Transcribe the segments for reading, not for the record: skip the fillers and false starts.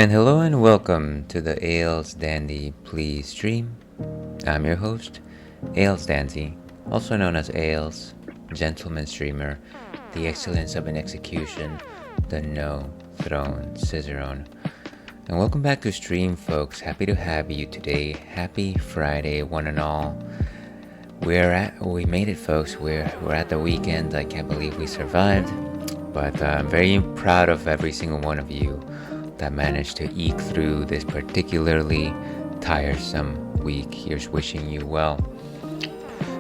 And hello and welcome to the Ales Dandy Please stream. I'm your host, Ales Dandy, also known as Ales, Gentleman Streamer, the excellence of an execution, the no throne Cicerone. And welcome back to stream, folks. Happy to have you today. Happy Friday, one and all. We made it, folks. We're at the weekend. I can't believe we survived, but I'm very proud of every single one of you that managed to eke through this particularly tiresome week. Here's wishing you well.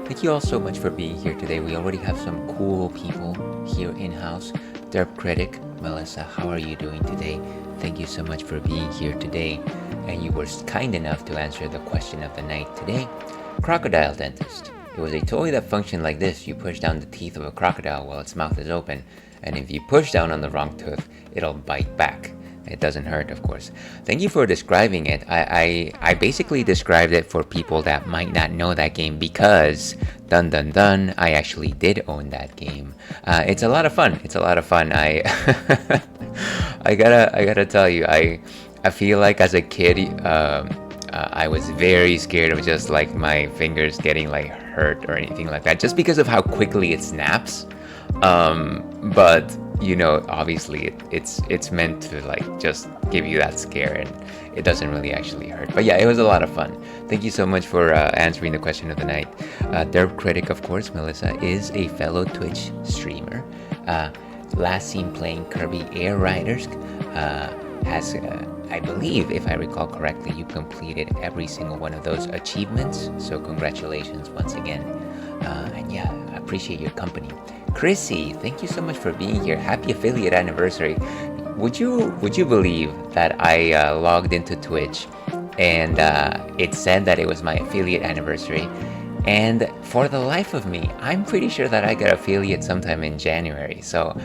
Thank you all so much for being here today. We already have some cool people here in-house. Derp Critic, Melissa, how are you doing today? Thank you so much for being here today. And you were kind enough to answer the question of the night today. Crocodile Dentist. It was a toy that functioned like this. You push down the teeth of a crocodile while its mouth is open. And if you push down on the wrong tooth, it'll bite back. It doesn't hurt, of course. Thank you for describing it. I basically described it for people that might not know that game because, dun dun dun, I actually did own that game. It's a lot of fun. I I gotta tell you, I feel like as a kid, I was very scared of just like my fingers getting like hurt or anything like that, just because of how quickly it snaps. But you know, obviously it's meant to like just give you that scare, and it doesn't really actually hurt. But yeah, it was a lot of fun. Thank you so much for answering the question of the night. Derp Critic, of course, Melissa, is a fellow Twitch streamer. Last seen playing Kirby Air Riders. Has I believe, if I recall correctly, you completed every single one of those achievements. So congratulations once again. And yeah, I appreciate your company. Chrissy, thank you so much for being here. Happy affiliate anniversary. Would you believe that I logged into Twitch and it said that it was my affiliate anniversary, and for the life of me, I'm pretty sure that I got affiliate sometime in January. So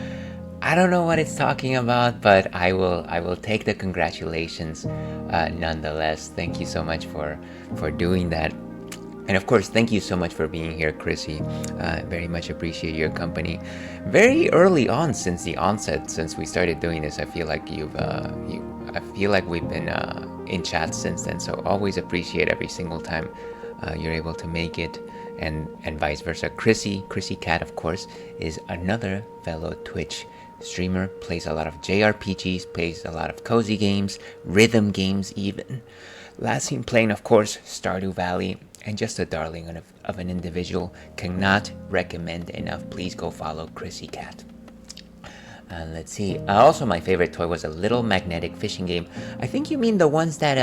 I don't know what it's talking about, but I will take the congratulations nonetheless. Thank you so much for doing that. And of course, thank you so much for being here, Chrissy. Very much appreciate your company. Very early on, since the onset, since we started doing this, I feel like I feel like we've been in chat since then. So always appreciate every single time you're able to make it, and vice versa. Chrissy Cat, of course, is another fellow Twitch streamer. Plays a lot of JRPGs, plays a lot of cozy games, rhythm games even. Last seen playing, of course, Stardew Valley. And just a darling of an individual. Cannot recommend enough. Please go follow Chrissy Cat. Let's see. Also, my favorite toy was a little magnetic fishing game. I think you mean the ones that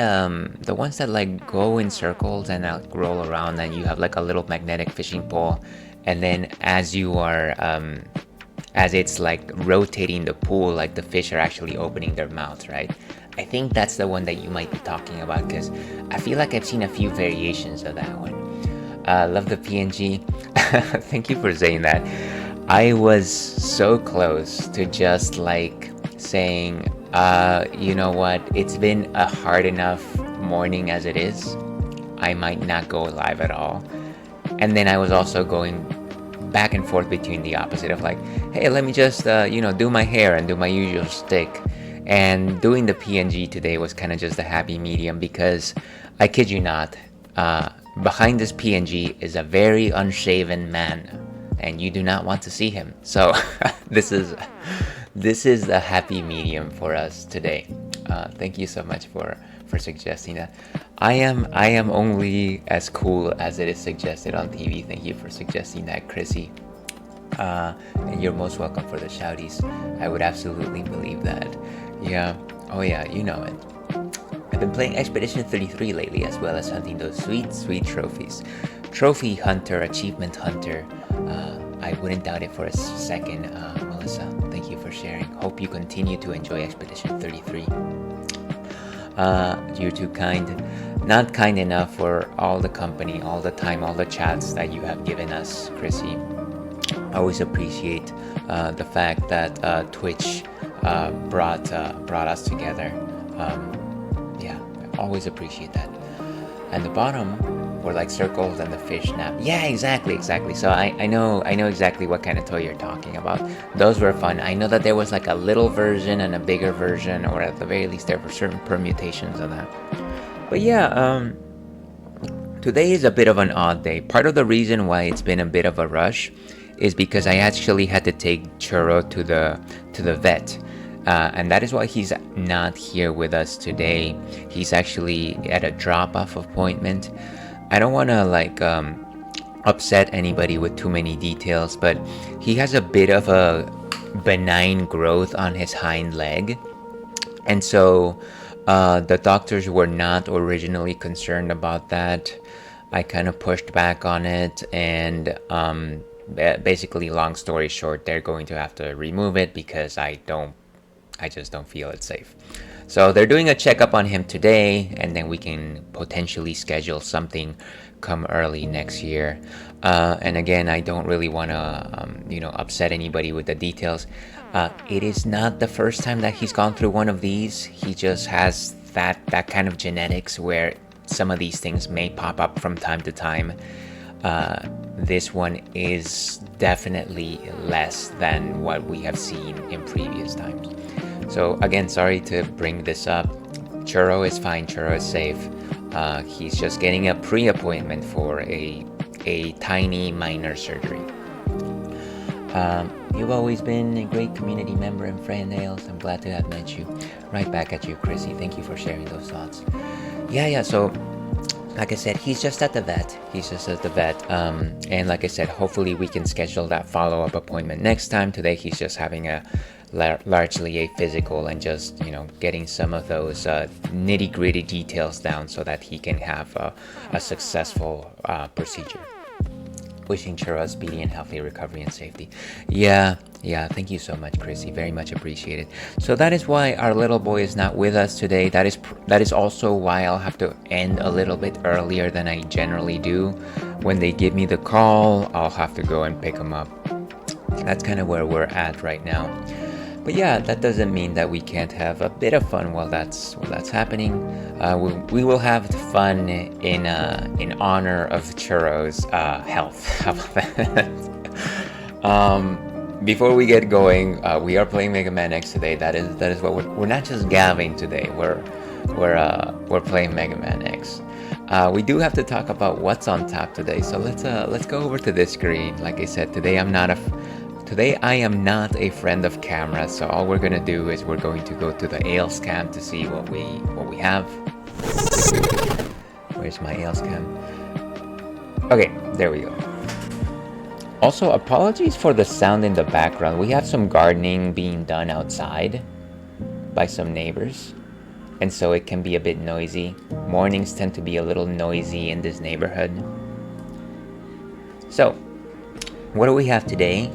like go in circles and roll around, and you have like a little magnetic fishing pole, and then as you are as it's like rotating the pool, like the fish are actually opening their mouths, right? I think that's the one that you might be talking about, because I feel like I've seen a few variations of that one. Love the PNG. Thank you for saying that. I was so close to just like saying, you know what, it's been a hard enough morning as it is. I might not go live at all. And then I was also going back and forth between the opposite of like, hey, let me just, do my hair and do my usual stick. And doing the PNG today was kind of just a happy medium, because I kid you not, behind this PNG is a very unshaven man, and you do not want to see him. So this is the happy medium for us today. Thank you so much for suggesting that. I am only as cool as it is suggested on TV. Thank you for suggesting that, Chrissy. And you're most welcome for the shouties. I would absolutely believe that. Yeah. Oh yeah, you know it. I've been playing Expedition 33 lately, as well as hunting those sweet trophies. Trophy hunter, achievement hunter. I wouldn't doubt it for a second, Melissa. Thank you for sharing. Hope you continue to enjoy Expedition 33. You're too kind. Not kind enough for all the company, all the time, all the chats that you have given us, Chrissy. I always appreciate the fact that Twitch brought us together. Yeah, I always appreciate that. And the bottom, were like circles and the fish snap. Yeah, exactly. So I know exactly what kind of toy you're talking about. Those were fun. I know that there was like a little version and a bigger version, or at the very least there were certain permutations of that. But yeah, today is a bit of an odd day. Part of the reason why it's been a bit of a rush is because I actually had to take Churro to the vet. And that is why he's not here with us today. He's actually at a drop-off appointment. I don't want to upset anybody with too many details, but he has a bit of a benign growth on his hind leg. And so the doctors were not originally concerned about that. I kind of pushed back on it, and basically, long story short, they're going to have to remove it because I just don't feel it's safe. So they're doing a checkup on him today, and then we can potentially schedule something come early next year. And again, I don't really want to, upset anybody with the details. It is not the first time that he's gone through one of these. He just has that kind of genetics where some of these things may pop up from time to time. This one is definitely less than what we have seen in previous times. So again, sorry to bring this up. Churro is fine. Churro is safe. He's just getting a pre-appointment for a tiny minor surgery. You've always been a great community member and friend, Ailes. I'm glad to have met you. Right back at you, Chrissy. Thank you for sharing those thoughts. Yeah, so like I said, he's just at the vet. And like I said, hopefully we can schedule that follow-up appointment next time. Today he's just having largely a physical and just, getting some of those nitty-gritty details down so that he can have a successful procedure. Wishing Churro a speedy and healthy recovery and safety. Yeah, thank you so much, Chrissy. Very much appreciated. So that is why our little boy is not with us today. That is also why I'll have to end a little bit earlier than I generally do. When they give me the call, I'll have to go and pick him up. That's kind of where we're at right now. But yeah, that doesn't mean that we can't have a bit of fun while that's happening. We will have fun in honor of Churro's health. How about that? Before we get going, we are playing Mega Man X today. That is what we're not just gabbing today. We're playing Mega Man X. We do have to talk about what's on tap today. So let's go over to this screen. Like I said, today I am not a friend of cameras, so all we're gonna do is we're going to go to the Ailes cam to see what we have. Where's my Ailes cam? Okay, there we go. Also, apologies for the sound in the background. We have some gardening being done outside by some neighbors, and so it can be a bit noisy. Mornings tend to be a little noisy in this neighborhood. So, what do we have today?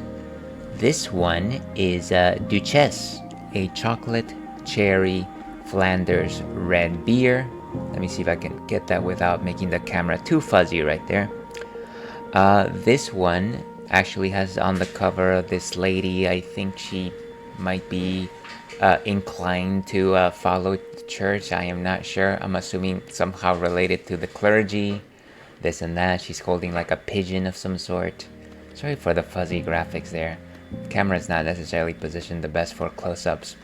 This one is Duchesse, a chocolate cherry Flanders red beer. Let me see if I can get that without making the camera too fuzzy right there. This one actually has on the cover this lady. I think she might be inclined to follow the church. I am not sure. I'm assuming somehow related to the clergy. This and that. She's holding like a pigeon of some sort. Sorry for the fuzzy graphics there. Camera is not necessarily positioned the best for close-ups.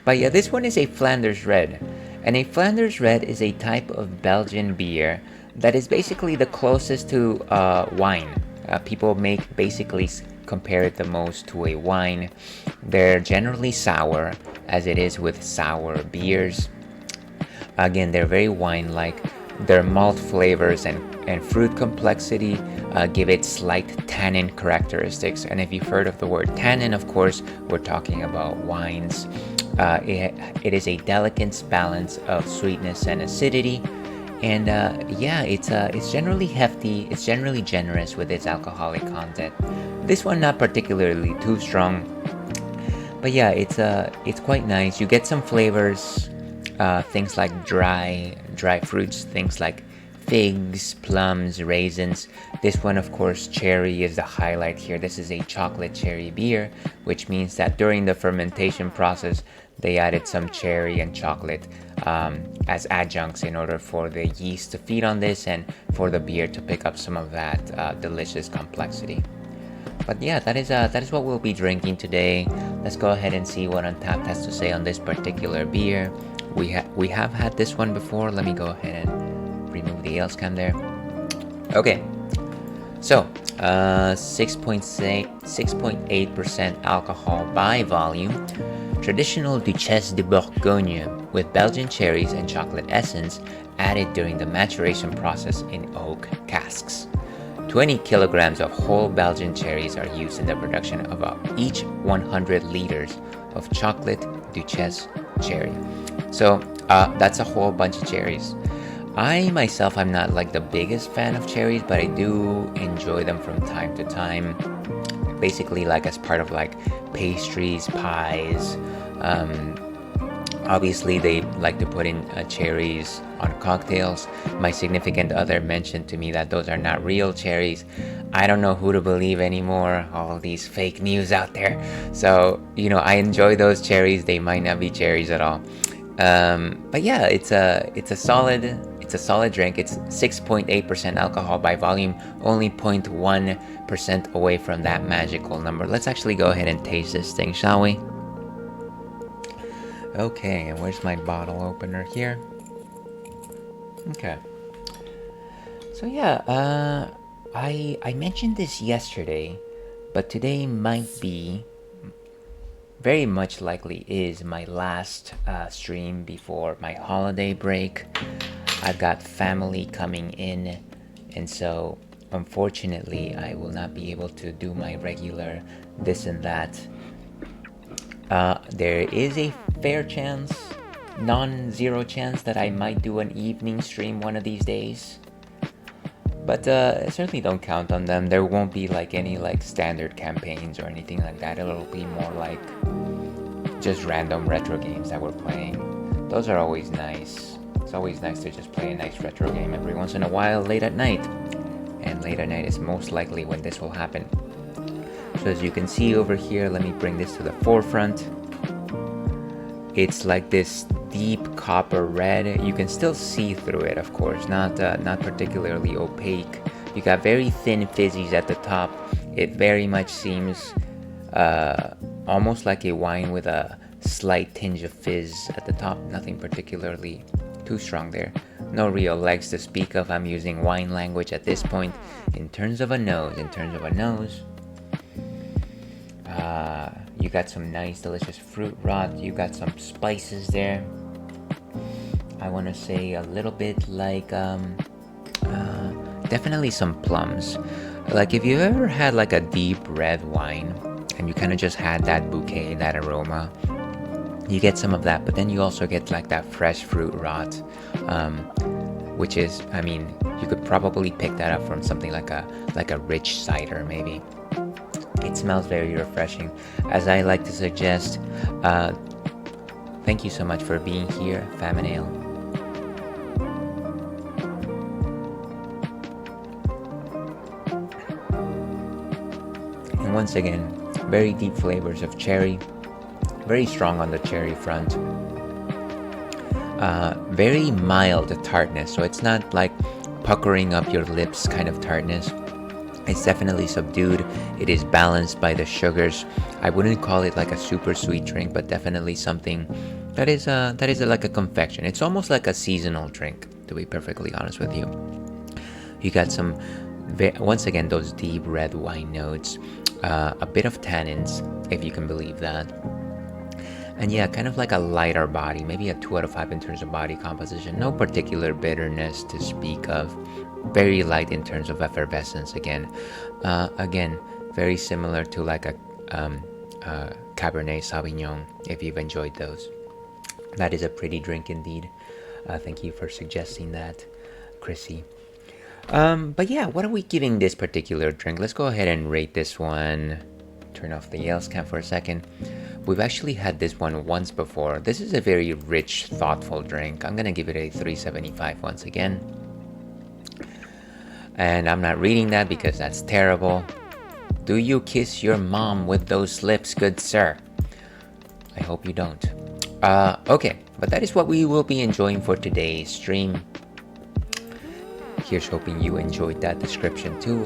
But yeah, this one is a Flanders Red. And a Flanders Red is a type of Belgian beer that is basically the closest to wine. People basically compare it the most to a wine. They're generally sour, as it is with sour beers. Again, they're very wine-like. Their malt flavors and fruit complexity give it slight tannin characteristics. And if you've heard of the word tannin, of course, we're talking about wines. It is a delicate balance of sweetness and acidity. And it's generally hefty. It's generally generous with its alcoholic content. This one not particularly too strong. But yeah, it's quite nice. You get some flavors, things like dry fruits, things like figs, plums, raisins. This one, of course, cherry is the highlight here. This is a chocolate cherry beer, which means that during the fermentation process, They added some cherry and chocolate as adjuncts in order for the yeast to feed on this and for the beer to pick up some of that delicious complexity. But yeah, that is what we'll be drinking today. Let's go ahead and see what Untapped has to say on this particular beer. We have had this one before. Let me go ahead and remove the ale scan there. Okay, so 6.8% alcohol by volume. Traditional Duchesse de Bourgogne with Belgian cherries and chocolate essence added during the maturation process in oak casks. 20 kilograms of whole Belgian cherries are used in the production of each 100 liters of chocolate Duchesse cherry. So that's a whole bunch of cherries. I myself, I'm not like the biggest fan of cherries, but I do enjoy them from time to time. Basically, like as part of like pastries, pies. Obviously, they like to put in cherries on cocktails. My significant other mentioned to me that those are not real cherries. I don't know who to believe anymore. All these fake news out there. So, I enjoy those cherries. They might not be cherries at all. But yeah, it's a solid drink. It's 6.8% alcohol by volume, only 0.1% away from that magical number. Let's actually go ahead and taste this thing, shall we? Okay, and where's my bottle opener here? Okay. So yeah, I mentioned this yesterday, but today might be, very much likely is my last stream before my holiday break. I've got family coming in, and so unfortunately I will not be able to do my regular this and that. There is a fair chance, non-zero chance, that I might do an evening stream one of these days. But I certainly don't count on them. There won't be like any like standard campaigns or anything like that. It'll be more like just random retro games that we're playing. Those are always nice. It's always nice to just play a nice retro game every once in a while late at night. And late at night is most likely when this will happen. So as you can see over here, let me bring this to the forefront. It's like this deep copper red. You can still see through it, of course, not particularly opaque. You got very thin fizzies at the top. It very much seems almost like a wine with a slight tinge of fizz at the top. Nothing particularly too strong there. No real legs to speak of. I'm using wine language at this point. In terms of a nose, you got some nice delicious fruit rot. You got some spices there. I want to say a little bit like definitely some plums. Like if you ever had like a deep red wine and you kind of just had that bouquet, that aroma, you get some of that, but then you also get like that fresh fruit rot, which is, I mean, you could probably pick that up from something like a rich cider maybe. It smells very refreshing. As I like to suggest, thank you so much for being here, Famine Ale. And once again, very deep flavors of cherry, very strong on the cherry front. Very mild tartness, so it's not like puckering up your lips kind of tartness. It's definitely subdued. It is balanced by the sugars. I wouldn't call it like a super sweet drink, but definitely something that is like a confection. It's almost like a seasonal drink, to be perfectly honest with you. You got some, once again, those deep red wine notes, a bit of tannins, if you can believe that. And yeah, kind of like a lighter body, maybe a 2 out of 5 in terms of body composition. No particular bitterness to speak of. Very light in terms of effervescence again. Again, very similar to like a Cabernet Sauvignon, if you've enjoyed those. That is a pretty drink indeed. Thank you for suggesting that, Chrissy. But yeah, what are we giving this particular drink? Let's go ahead and rate this one. Turn off the Yale scan for a second. We've actually had this one once before. This is a very rich, thoughtful drink. I'm gonna give it a 3.75 once again. And I'm not reading that because that's terrible. Do you kiss your mom with those lips, good sir? I hope you don't. Okay, but that is what we will be enjoying for today's stream. Here's hoping you enjoyed that description too.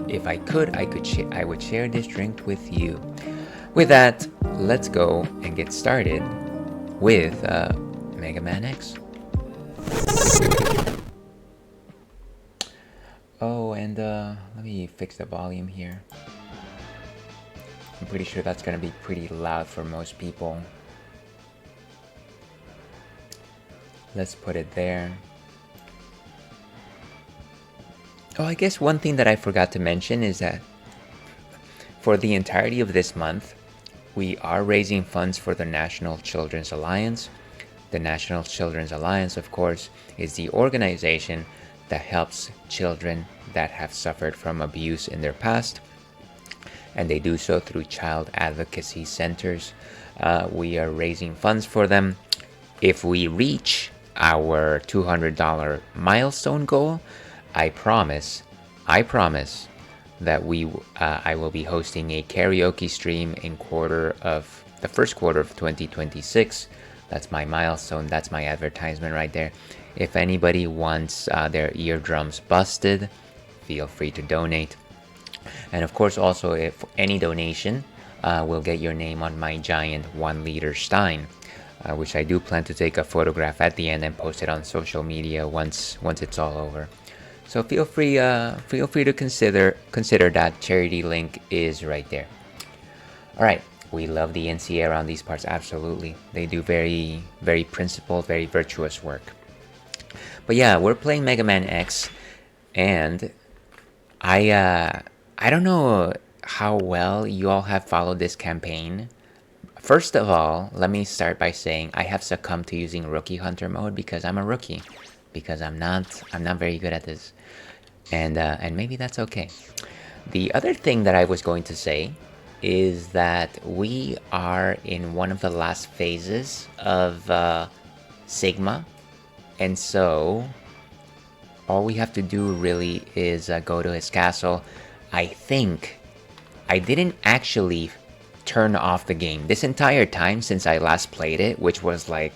If I could, I would share this drink with you. With that, let's go and get started with Mega Man X. Oh, and let me fix the volume here. I'm pretty sure that's gonna be pretty loud for most people. Let's put it there. Oh, I guess one thing that I forgot to mention is that for the entirety of this month, we are raising funds for the National Children's Alliance. The National Children's Alliance, of course, is the organization that helps children that have suffered from abuse in their past, and they do so through child advocacy centers. We are raising funds for them. If we reach our $200 milestone goal, I promise that I will be hosting a karaoke stream in the first quarter of 2026. That's my milestone. That's my advertisement right there. If anybody wants their eardrums busted, feel free to donate. And of course, also, if any donation will get your name on my giant 1-liter Stein, which I do plan to take a photograph at the end and post it on social media once it's all over. So feel free to consider that. Charity link is right there. All right, we love the NCA around these parts. Absolutely, they do very, very principled, very virtuous work. But yeah, we're playing Mega Man X, and I don't know how well you all have followed this campaign. First of all, let me start by saying I have succumbed to using Rookie Hunter mode because I'm a rookie, because I'm not very good at this, and maybe that's okay. The other thing that I was going to say is that we are in one of the last phases of Sigma, and so all we have to do really is go to his castle. I think I didn't actually turn off the game this entire time since I last played it, which was like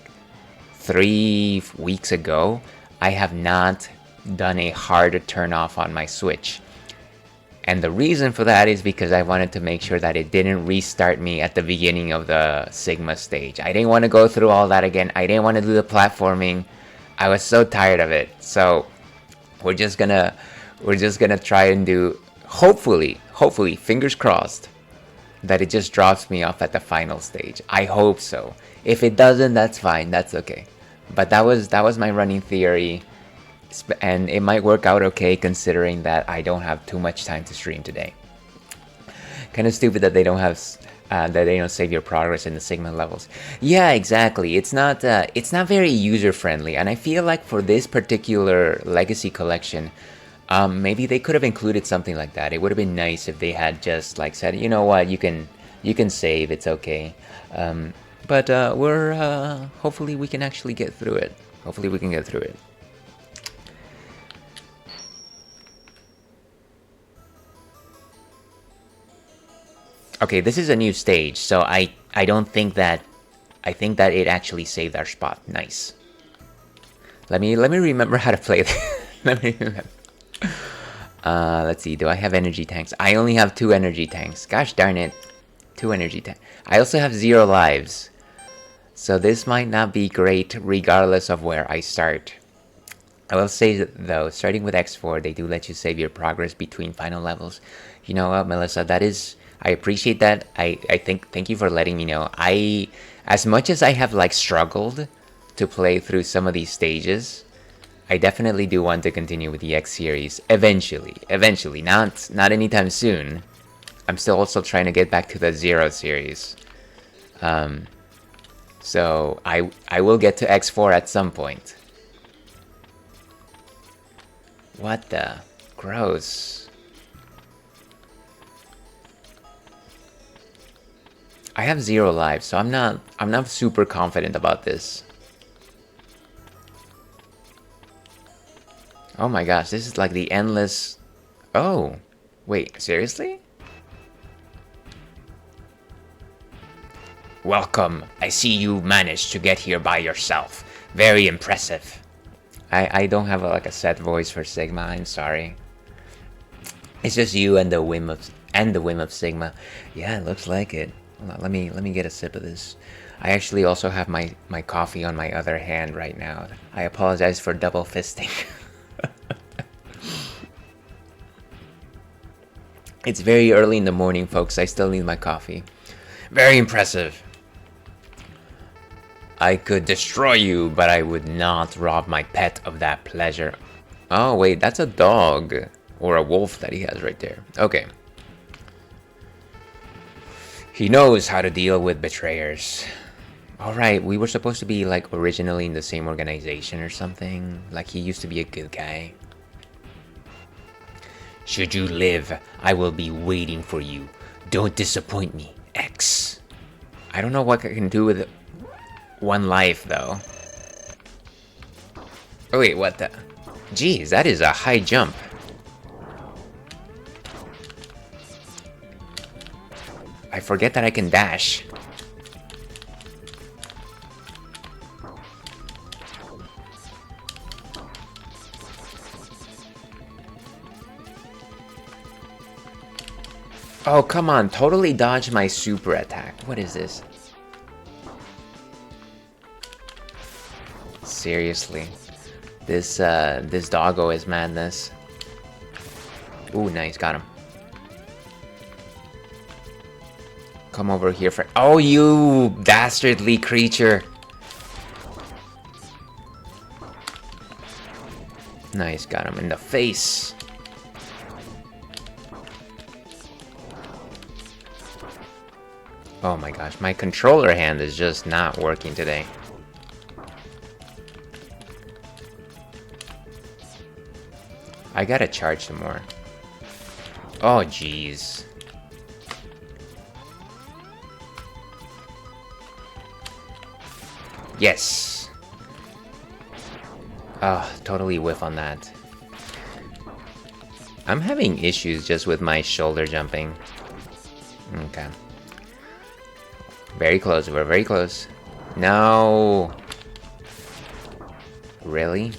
3 weeks ago. I have not done a hard turn off on my Switch. And the reason for that is because I wanted to make sure that it didn't restart me at the beginning of the Sigma stage. I didn't want to go through all that again. I didn't want to do the platforming. I was so tired of it. So we're just gonna try and do, hopefully, fingers crossed, that it just drops me off at the final stage. I hope so. If it doesn't, that's fine. That's okay. But that was my running theory, and it might work out okay considering that I don't have too much time to stream today. Kind of stupid that they don't save your progress in the Sigma levels. Yeah, exactly. It's not very user friendly, and I feel like for this particular Legacy collection, maybe they could have included something like that. It would have been nice if they had just like said, you know what, you can save. It's okay. But we're hopefully we can actually get through it. Hopefully we can get through it. Okay, this is a new stage, so I don't think that think that it actually saved our spot. Nice. Let me remember how to play this. Let me remember. Let's see. Do I have energy tanks? I only have 2 energy tanks. Gosh darn it. 2 energy tanks. I also have 0 lives. So this might not be great regardless of where I start. I will say though, starting with X4, they do let you save your progress between final levels. You know what, Melissa? I appreciate that. I thank you for letting me know. As much as I have like struggled to play through some of these stages, I definitely do want to continue with the X series eventually. Not anytime soon. I'm still also trying to get back to the 0 series. So I will get to X4 at some point. What the? Gross. I have 0 lives, so I'm not super confident about this. Oh my gosh, this is like the endless... Oh, wait, seriously? Welcome. I see you managed to get here by yourself. Very impressive. I don't have like a set voice for Sigma. I'm sorry. It's just you and the whim of Sigma. Yeah, it looks like it. Hold on, let me get a sip of this. I actually also have my coffee on my other hand right now. I apologize for double fisting. It's very early in the morning, folks. I still need my coffee. Very impressive. I could destroy you, but I would not rob my pet of that pleasure. Oh, wait, that's a dog. Or a wolf that he has right there. Okay. He knows how to deal with betrayers. Alright, we were supposed to be like originally in the same organization or something. Like he used to be a good guy. Should you live, I will be waiting for you. Don't disappoint me, X. I don't know what I can do with one life, though. Oh, wait, what the? Jeez, that is a high jump. I forget that I can dash. Oh, come on. Totally dodge my super attack. What is this? Seriously. This doggo is madness. Ooh, nice. Got him. Come over here for... Oh, you dastardly creature. Nice. Got him in the face. Oh my gosh, my controller hand is just not working today. I gotta charge some more. Oh jeez. Yes. Oh, totally whiff on that. I'm having issues just with my shoulder jumping. Okay. Very close, we're very close. No. Really?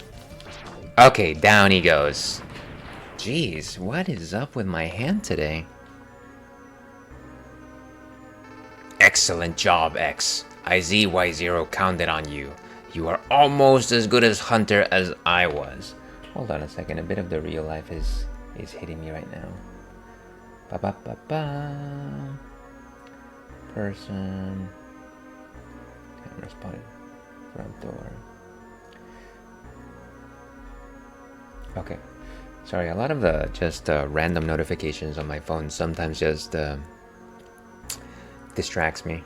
Okay, down he goes. Jeez, what is up with my hand today? Excellent job, X. IZY0 counted on you. You are almost as good as Hunter as I was. Hold on a second, a bit of the real life is hitting me right now. Ba ba ba ba. Person. Camera spotted. Front door. Okay. Sorry, a lot of the just random notifications on my phone sometimes just distracts me.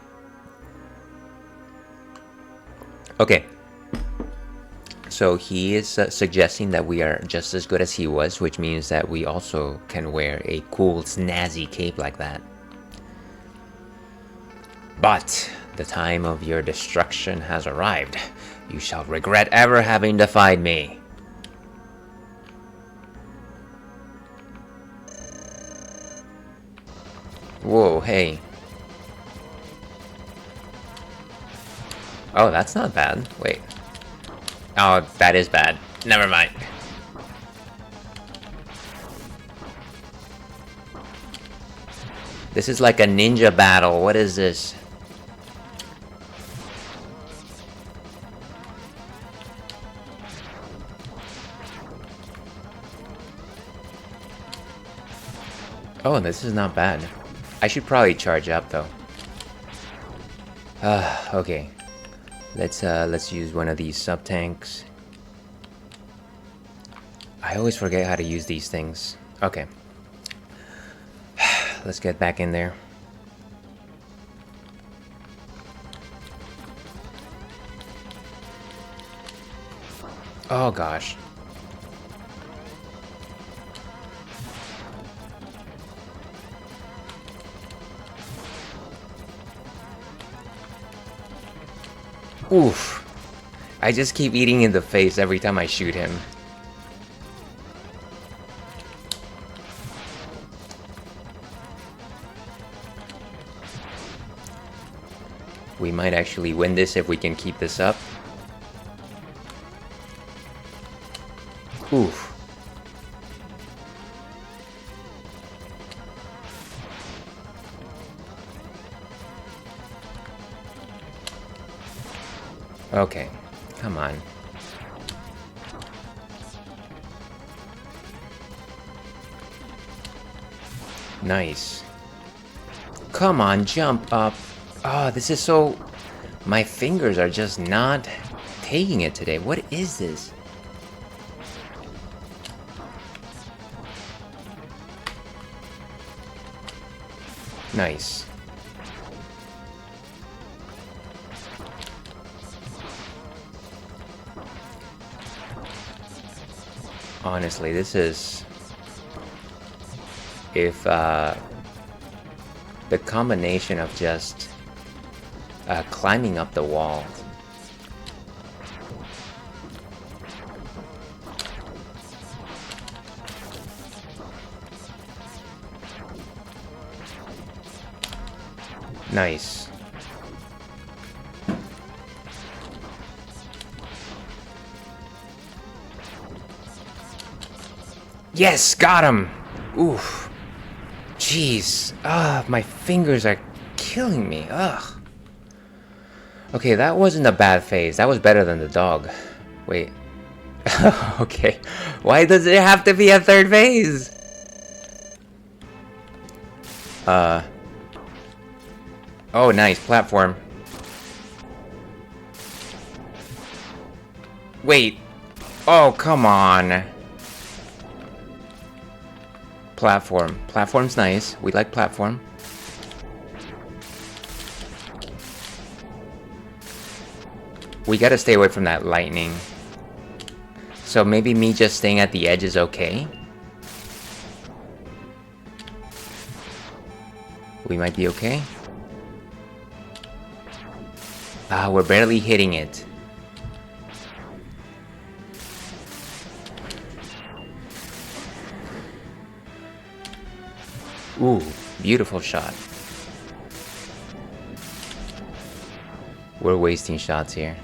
Okay. So he is suggesting that we are just as good as he was, which means that we also can wear a cool, snazzy cape like that. But the time of your destruction has arrived. You shall regret ever having defied me. Whoa, hey. Oh, that's not bad. Wait. Oh, that is bad. Never mind. This is like a ninja battle. What is this? Oh, this is not bad. I should probably charge up though. Okay. Let's use one of these sub tanks. I always forget how to use these things. Okay. Let's get back in there. Oh gosh. Oof. I just keep eating in the face every time I shoot him. We might actually win this if we can keep this up. Oof. Okay, come on. Nice. Come on, jump up. Oh, this is so... My fingers are just not taking it today. What is this? Nice. Honestly, this is... If, the combination of just climbing up the wall. Nice. Yes, got him! Oof. Jeez. My fingers are killing me. Ugh. Okay, that wasn't a bad phase. That was better than the dog. Wait. Okay. Why does it have to be a third phase? Oh, nice. Platform. Wait. Oh, come on. Platform. Platform's nice. We like platform. We gotta stay away from that lightning. So maybe me just staying at the edge is okay? We might be okay? Ah, we're barely hitting it. Ooh, beautiful shot. We're wasting shots here.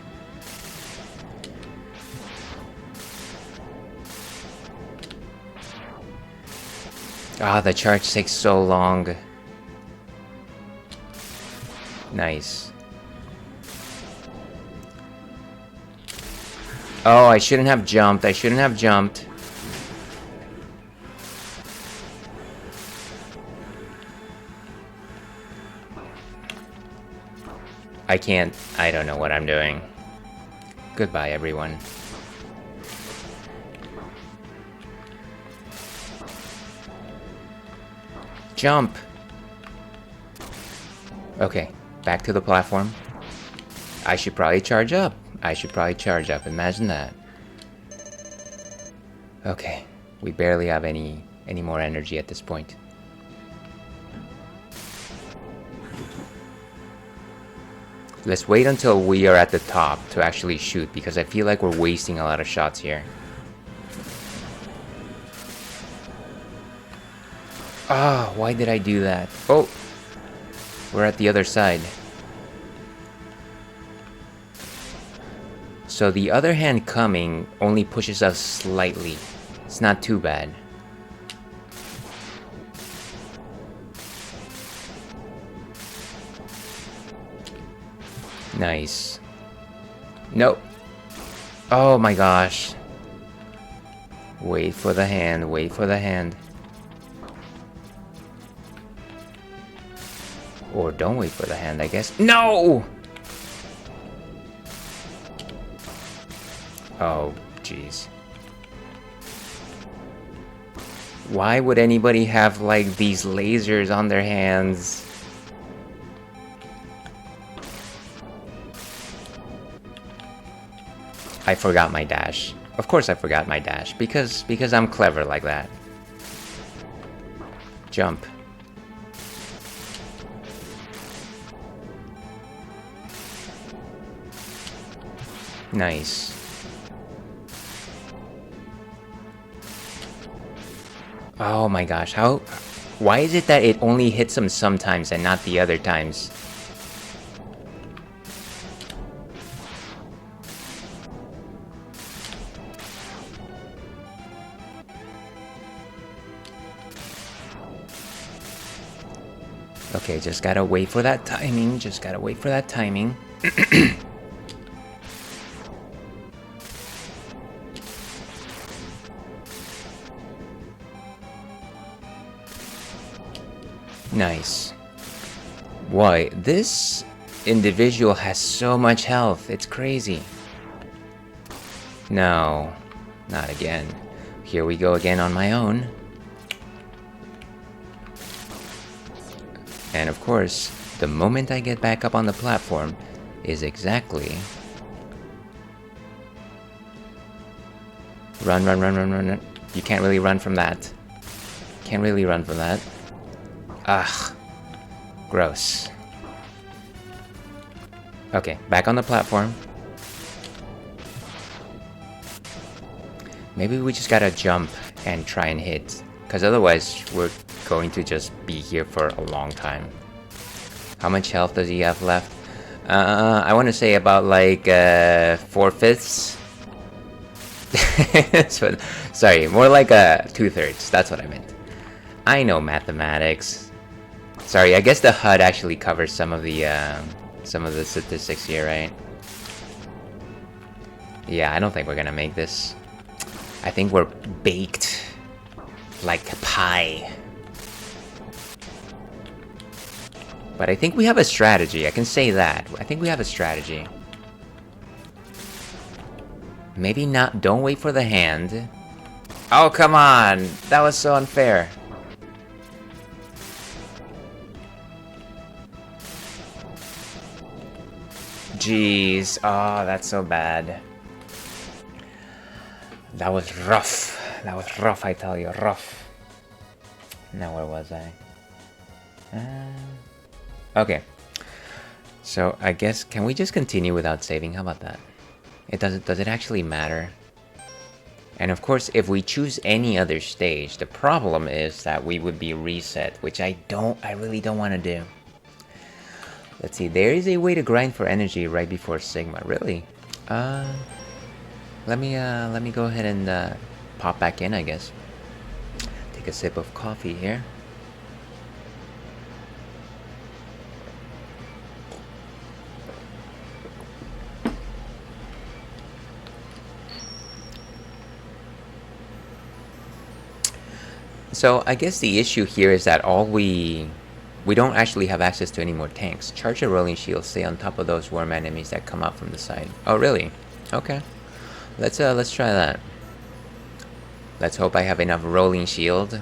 Ah, the charge takes so long. Nice. Oh, I shouldn't have jumped. I shouldn't have jumped. I can't. I don't know what I'm doing. Goodbye, everyone. Jump! Okay, back to the platform. I should probably charge up. Imagine that. Okay, we barely have any more energy at this point. Let's wait until we are at the top to actually shoot, because I feel like we're wasting a lot of shots here. Ah, why did I do that? Oh! We're at the other side. So the other hand coming only pushes us slightly. It's not too bad. Nice. Nope. Oh my gosh. Wait for the hand, wait for the hand. Or don't wait for the hand, I guess. No! Oh, jeez. Why would anybody have, like, these lasers on their hands? I forgot my dash. Of course I forgot my dash, because I'm clever like that. Jump. Nice. Oh my gosh, how... Why is it that it only hits him sometimes and not the other times? Okay, just gotta wait for that timing. Just gotta wait for that timing. Nice. Why, this individual has so much health. It's crazy. No, not again. Here we go again on my own. And of course, the moment I get back up on the platform is exactly... Run, run, run, run, run, run. You can't really run from that. Can't really run from that. Ugh. Gross. Okay, back on the platform. Maybe we just gotta jump and try and hit, because otherwise we're going to just be here for a long time. How much health does he have left? I want to say about like 4/5. So, sorry, more like 2/3. That's what I meant. I know mathematics. Sorry, I guess the HUD actually covers some of the statistics here, right? Yeah, I don't think we're gonna make this. I think we're baked like pie. But I think we have a strategy. I can say that. I think we have a strategy. Maybe not. Don't wait for the hand. Oh, come on. That was so unfair. Jeez. Oh, that's so bad. That was rough. That was rough, I tell you. Rough. Now, where was I? Okay. So, I guess, can we just continue without saving? How about that? Does it actually matter? And of course, if we choose any other stage, the problem is that we would be reset, which I really don't want to do. Let's see, there is a way to grind for energy right before Sigma, really? Let me go ahead and pop back in, I guess. Take a sip of coffee here. So I guess the issue here is that we don't actually have access to any more tanks. Charge a rolling shield, stay on top of those worm enemies that come out from the side. Oh really? Okay. Let's try that. Let's hope I have enough rolling shield.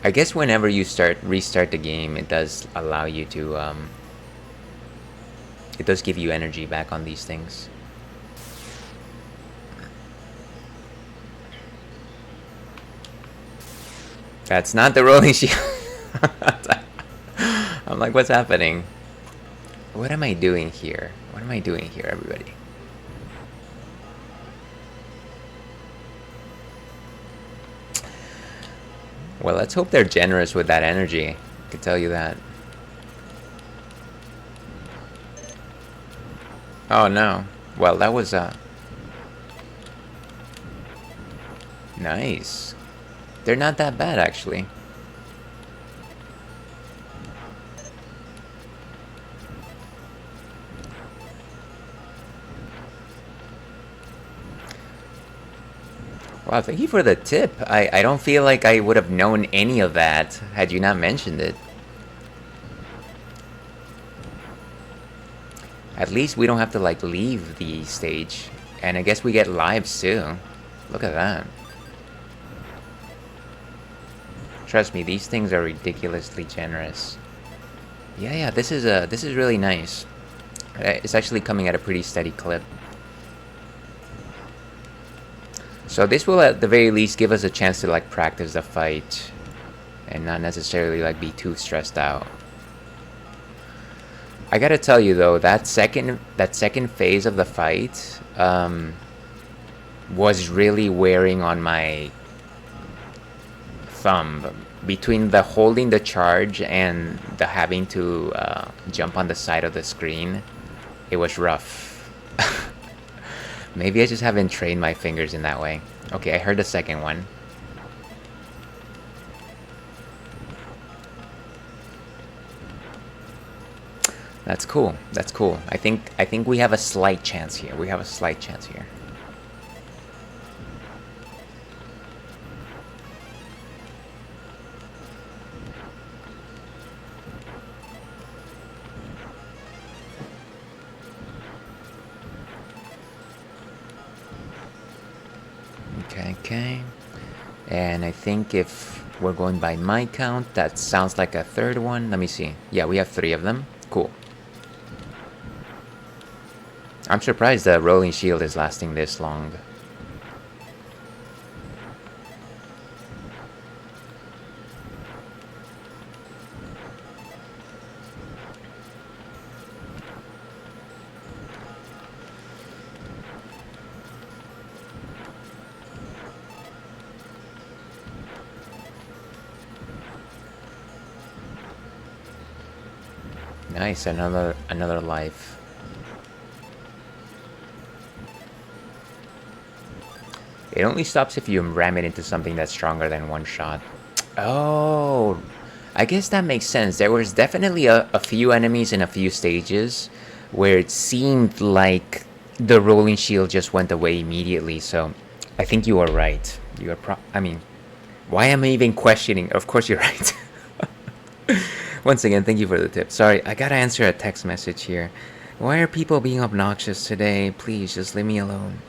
I guess whenever you restart the game, it does allow you to it does give you energy back on these things. That's not the rolling shield. I'm like, what's happening? What am I doing here? What am I doing here, everybody? Well, let's hope they're generous with that energy. I can tell you that. Oh no. Well, that was nice. They're not that bad, actually. Wow, thank you for the tip. I don't feel like I would have known any of that had you not mentioned it. At least we don't have to, like, leave the stage. And I guess we get lives, too. Look at that. Trust me, these things are ridiculously generous. Yeah, this is really nice. It's actually coming at a pretty steady clip. So this will at the very least give us a chance to like practice the fight and not necessarily like be too stressed out. I gotta tell you though, that second phase of the fight was really wearing on my thumb. Between the holding the charge and the having to jump on the side of the screen, it was rough. Maybe I just haven't trained my fingers in that way. Okay, I heard the second one. That's cool. That's cool. I think we have a slight chance here. We have a slight chance here. Okay. And I think if we're going by my count, that sounds like a third one. Let me see. Yeah, we have 3 of them. Cool. I'm surprised the rolling shield is lasting this long. Nice, another life. It only stops if you ram it into something that's stronger than one shot. Oh, I guess that makes sense. There was definitely a few enemies in a few stages where it seemed like the rolling shield just went away immediately, so I think you are right. You are I mean, why am I even questioning? Of course you're right. Once again, thank you for the tip. Sorry, I gotta answer a text message here. Why are people being obnoxious today? Please, just leave me alone.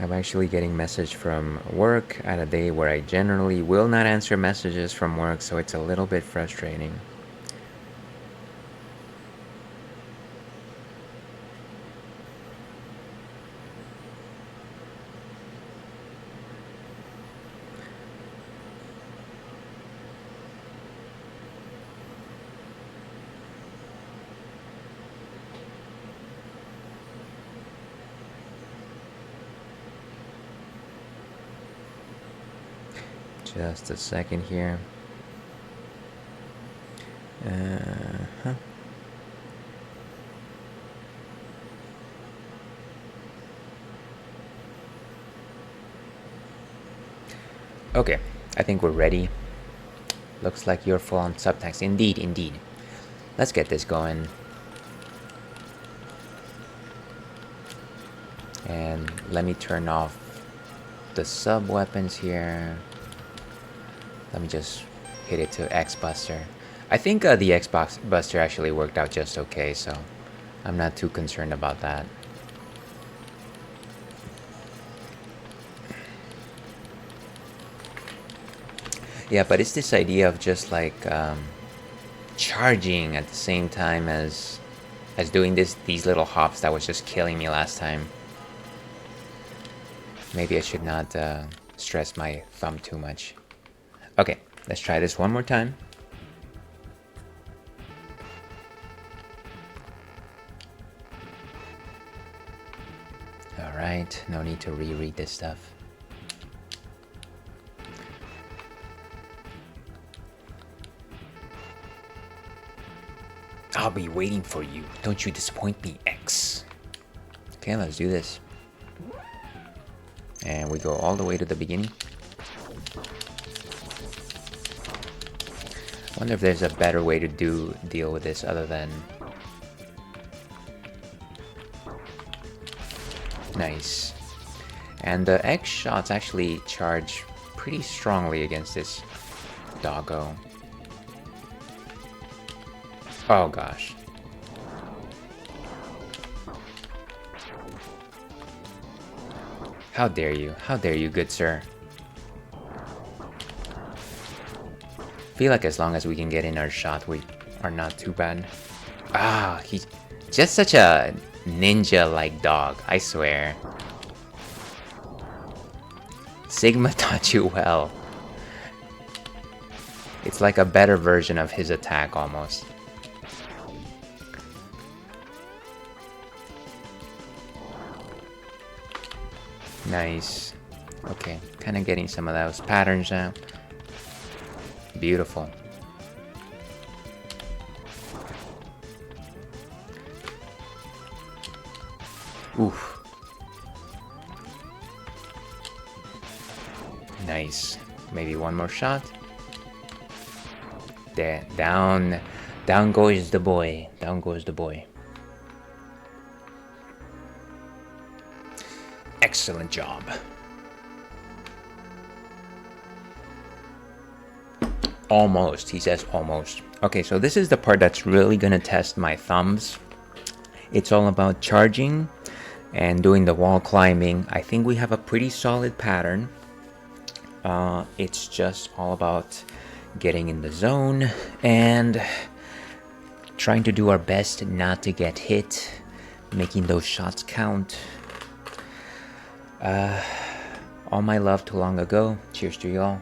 I'm actually getting message from work at a day where I generally will not answer messages from work, so it's a little bit frustrating. Just a second here. Okay, I think we're ready. Looks like you're full on subtext. Indeed. Let's get this going. And let me turn off the sub weapons here. Let me just hit it to X Buster. I think the X Buster actually worked out just okay, so I'm not too concerned about that. Yeah, but it's this idea of just like charging at the same time as doing these little hops that was just killing me last time. Maybe I should not stress my thumb too much. Okay, let's try this one more time. Alright, no need to reread this stuff. I'll be waiting for you. Don't you disappoint me, X. Okay, let's do this. And we go all the way to the beginning. Wonder if there's a better way to deal with this other than... Nice. And the X shots actually charge pretty strongly against this doggo. Oh gosh. How dare you? How dare you, good sir? Feel like as long as we can get in our shot, we are not too bad. Ah, he's just such a ninja-like dog, I swear. Sigma taught you well. It's like a better version of his attack, almost. Nice. Okay, kind of getting some of those patterns out. Beautiful. Oof. Nice. Maybe one more shot. There, down goes the boy. Down goes the boy. Excellent job. Almost, he says almost. Okay, so this is the part that's really gonna test my thumbs. It's all about charging and doing the wall climbing. I think we have a pretty solid pattern. It's just all about getting in the zone and trying to do our best not to get hit, making those shots count. All my love to long ago. Cheers to y'all.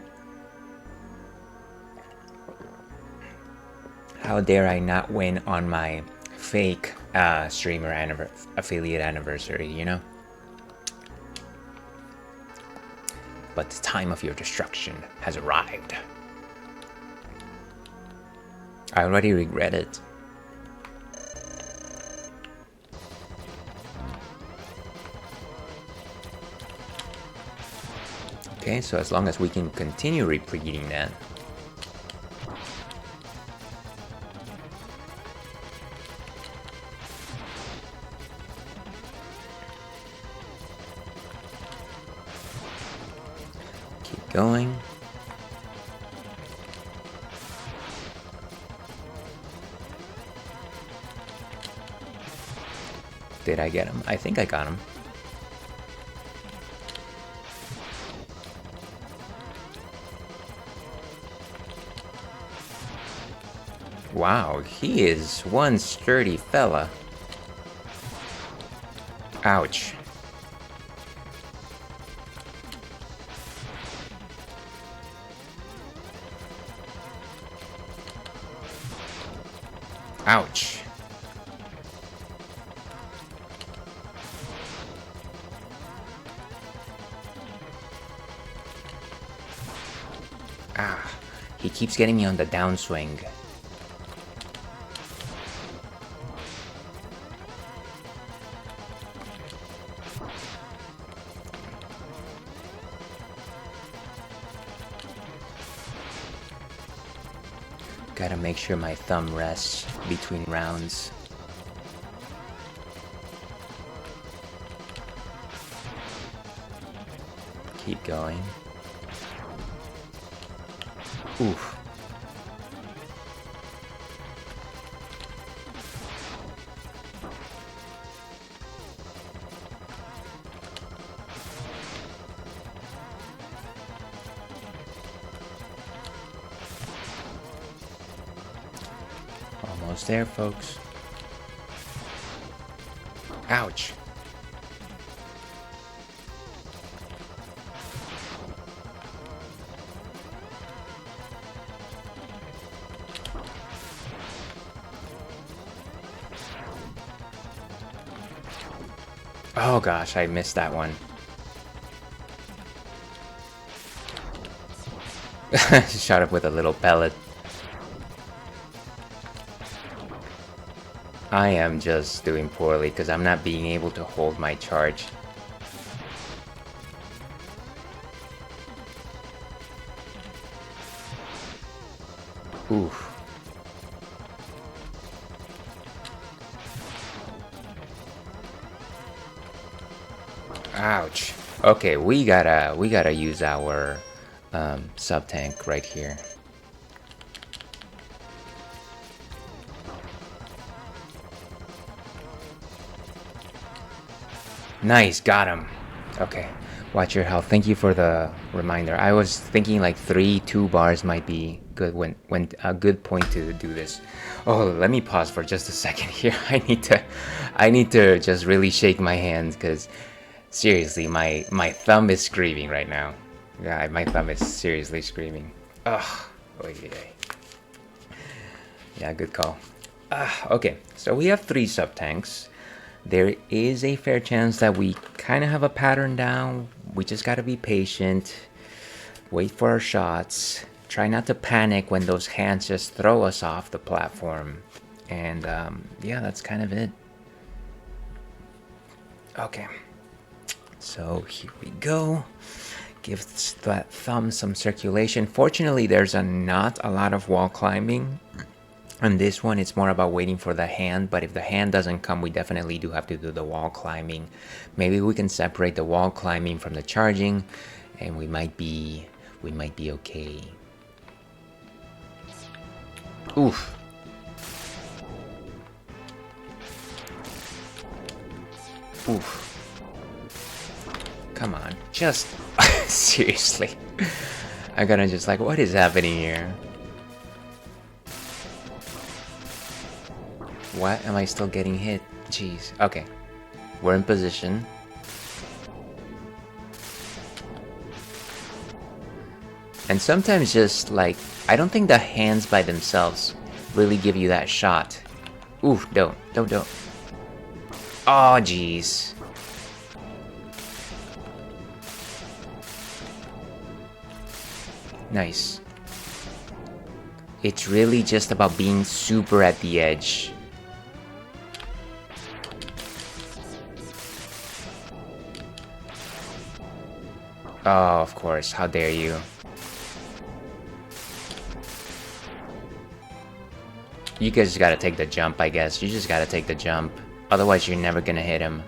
How dare I not win on my fake streamer affiliate anniversary, you know? But the time of your destruction has arrived. I already regret it. Okay, so as long as we can continue repeating that. Keep going. Did I get him? I think I got him. Wow, he is one sturdy fella. Ouch. Ouch. Ah, he keeps getting me on the downswing. Gotta make sure my thumb rests between rounds. Keep going. Oof. Almost there, folks. Ouch. Oh gosh, I missed that one. Shot up with a little pellet. I am just doing poorly because I'm not being able to hold my charge. Oof. Ouch. Okay, we gotta use our sub tank right here. Nice, got him. Okay, watch your health. Thank you for the reminder. I was thinking like 2 bars might be good when a good point to do this. Oh, let me pause for just a second here. I need to just really shake my hands because seriously, my thumb is screaming right now. Yeah, my thumb is seriously screaming. Ugh. Okay. Yeah, good call. Okay, so we have 3 sub tanks. There is a fair chance that we kind of have a pattern down. We just gotta be patient, wait for our shots, try not to panic when those hands just throw us off the platform. And yeah, that's kind of it. Okay, so here we go. Give that thumb some circulation. Fortunately, there's not a lot of wall climbing. On this one, it's more about waiting for the hand, but if the hand doesn't come, we definitely do have to do the wall climbing. Maybe we can separate the wall climbing from the charging, and we might be okay. Oof. Oof. Come on, just seriously. I'm gonna just like, what is happening here? What am I still getting hit? Jeez. Okay, we're in position. And sometimes just like, I don't think the hands by themselves really give you that shot. Oof, don't. Oh, jeez. Nice. It's really just about being super at the edge. Oh, of course. How dare you? You guys just gotta take the jump, I guess. You just gotta take the jump. Otherwise, you're never gonna hit him.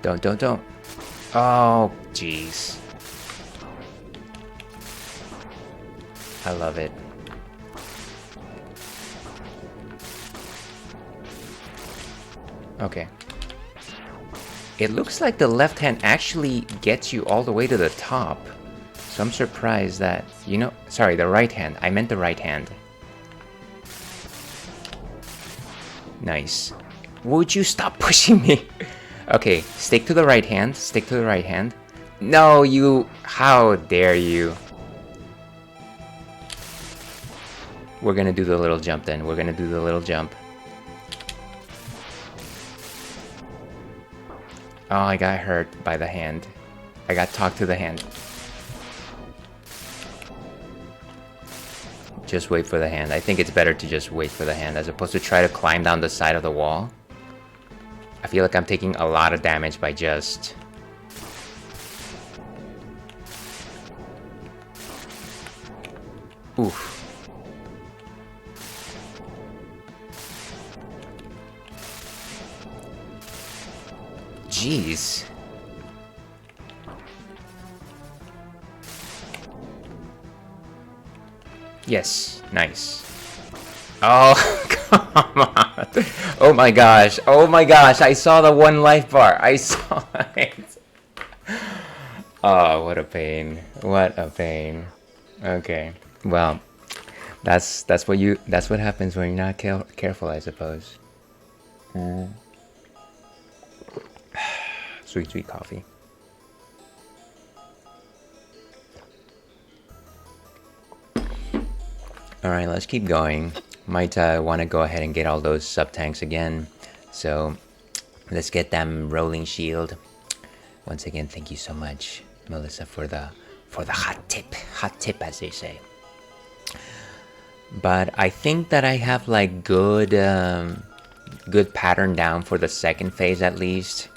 Don't. Oh, jeez. I love it. Okay. It looks like the left hand actually gets you all the way to the top. So I'm surprised that, sorry, the right hand. I meant the right hand. Nice. Would you stop pushing me? Okay, stick to the right hand. Stick to the right hand. No, you... How dare you? We're gonna do the little jump then. We're gonna do the little jump. Oh, I got hurt by the hand. I got talked to the hand. Just wait for the hand. I think it's better to just wait for the hand as opposed to try to climb down the side of the wall. I feel like I'm taking a lot of damage by just... Oof. Jeez. Yes, nice. Oh, come on. Oh my gosh. Oh my gosh. I saw the one life bar. I saw it. Oh, what a pain. What a pain. Okay. Well, that's what happens when you're not careful, I suppose. Sweet coffee. Alright, let's keep going. Might want to go ahead and get all those sub-tanks again. So, let's get them rolling shield. Once again, thank you so much, Melissa, for the hot tip. Hot tip, as they say. But I think that I have like good pattern down for the second phase at least.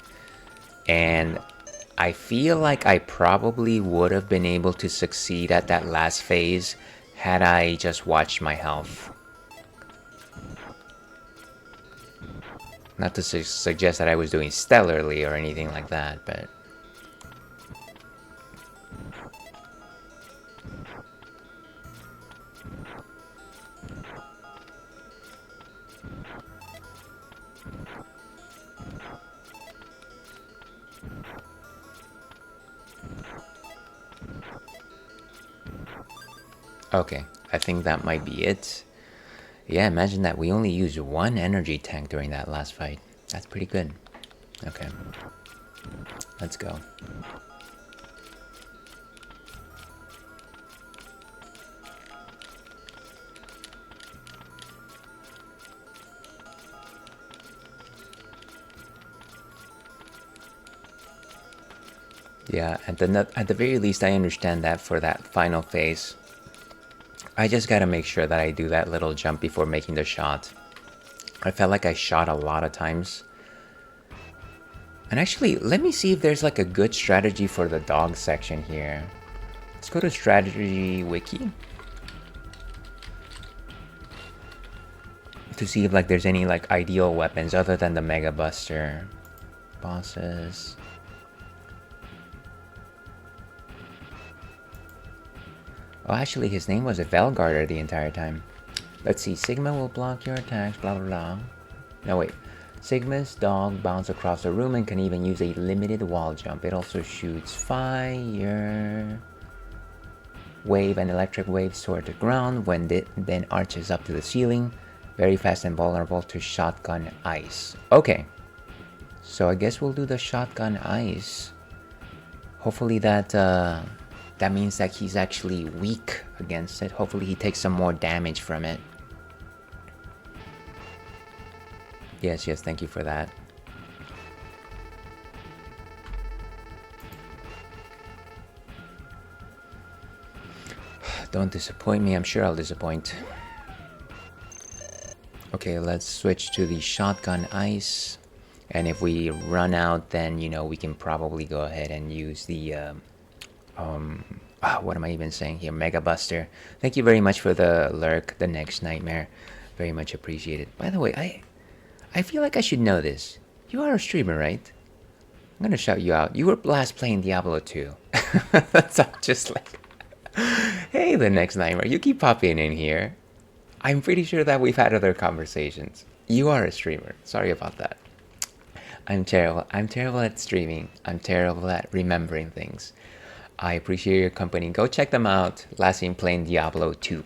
And I feel like I probably would have been able to succeed at that last phase had I just watched my health. Not to suggest that I was doing stellarly or anything like that, but... Okay, I think that might be it. Yeah, imagine that we only used one energy tank during that last fight. That's pretty good. Okay. Let's go. Yeah, at the very least, I understand that for that final phase. I just gotta make sure that I do that little jump before making the shot. I felt like I shot a lot of times, And actually, let me see if there's like a good strategy for the dog section here. Let's go to strategy wiki to see if like there's any like ideal weapons other than the Mega Buster. Bosses. Oh, actually, his name was a Velguarder the entire time. Let's see. Sigma will block your attacks, blah blah blah. No, wait. Sigma's dog bounces across the room and can even use a limited wall jump. It also shoots fire, wave, and electric waves toward the ground when it then arches up to the ceiling. Very fast and vulnerable to shotgun ice. Okay. So I guess we'll do the shotgun ice. Hopefully that means that he's actually weak against it. Hopefully he takes some more damage from it. Yes, thank you for that. Don't disappoint me, I'm sure I'll disappoint. Okay, let's switch to the shotgun ice. And if we run out, then, you know, we can probably go ahead and use the, what am I even saying here? Mega Buster. Thank you very much for the lurk, the next nightmare. Very much appreciated. By the way, I feel like I should know this. You are a streamer, right? I'm gonna shout you out. You were last playing Diablo 2. That's just like... Hey, the next nightmare. You keep popping in here. I'm pretty sure that we've had other conversations. You are a streamer. Sorry about that. I'm terrible. I'm terrible at streaming. I'm terrible at remembering things. I appreciate your company. Go check them out. Last seen playing Diablo 2.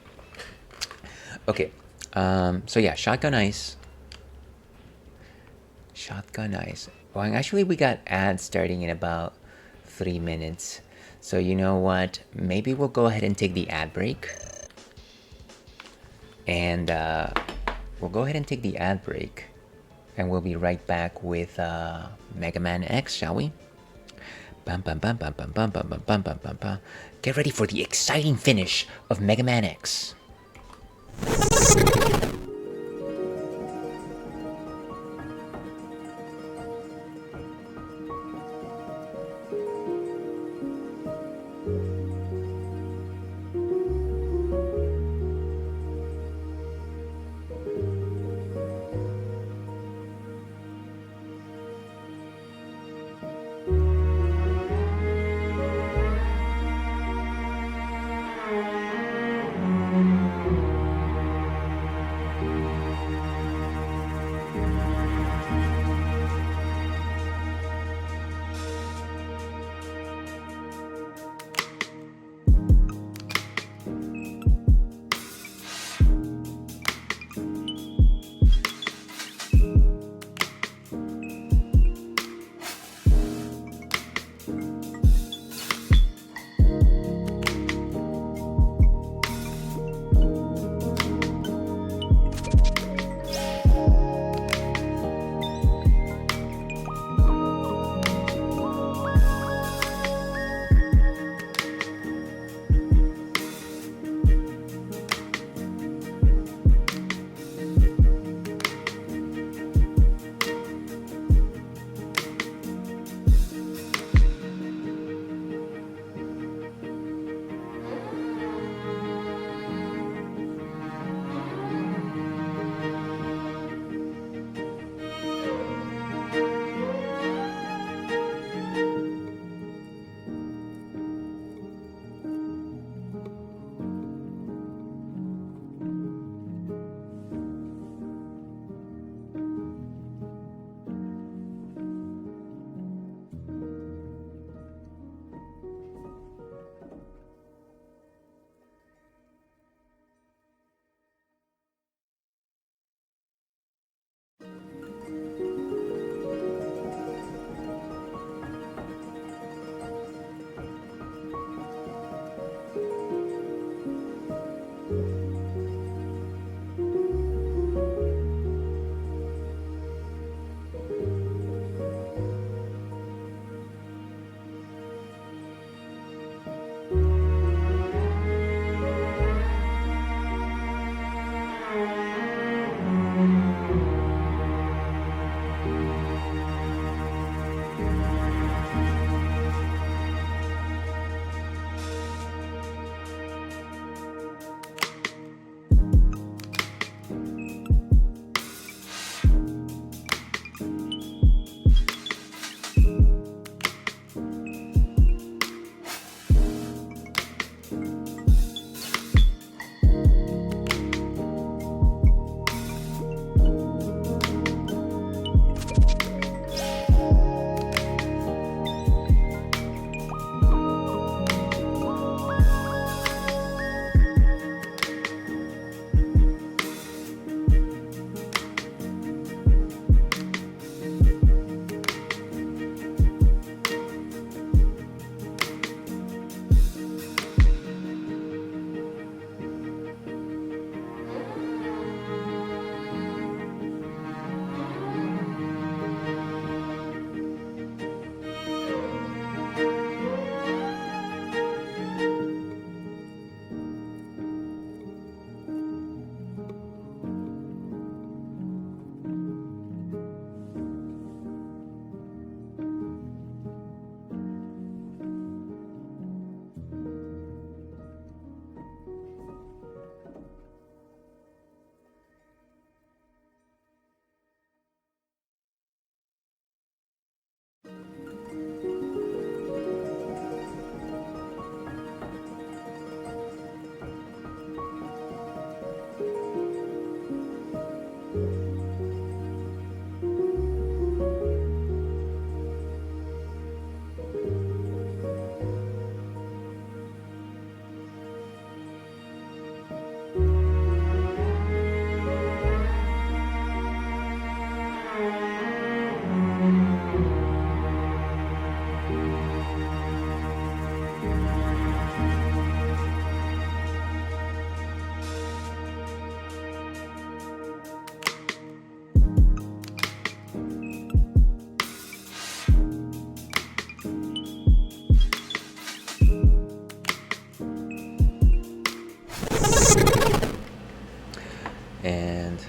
Okay. So yeah, shotgun ice. Shotgun ice. Well, actually, we got ads starting in about 3 minutes. So you know what? Maybe we'll go ahead and take the ad break. And we'll go ahead and take the ad break. And we'll be right back with Mega Man X, shall we? Bum, bum, bum, bum, bum, bum, bum, bum, bum, bum, bum. Get ready for the exciting finish of Mega Man X.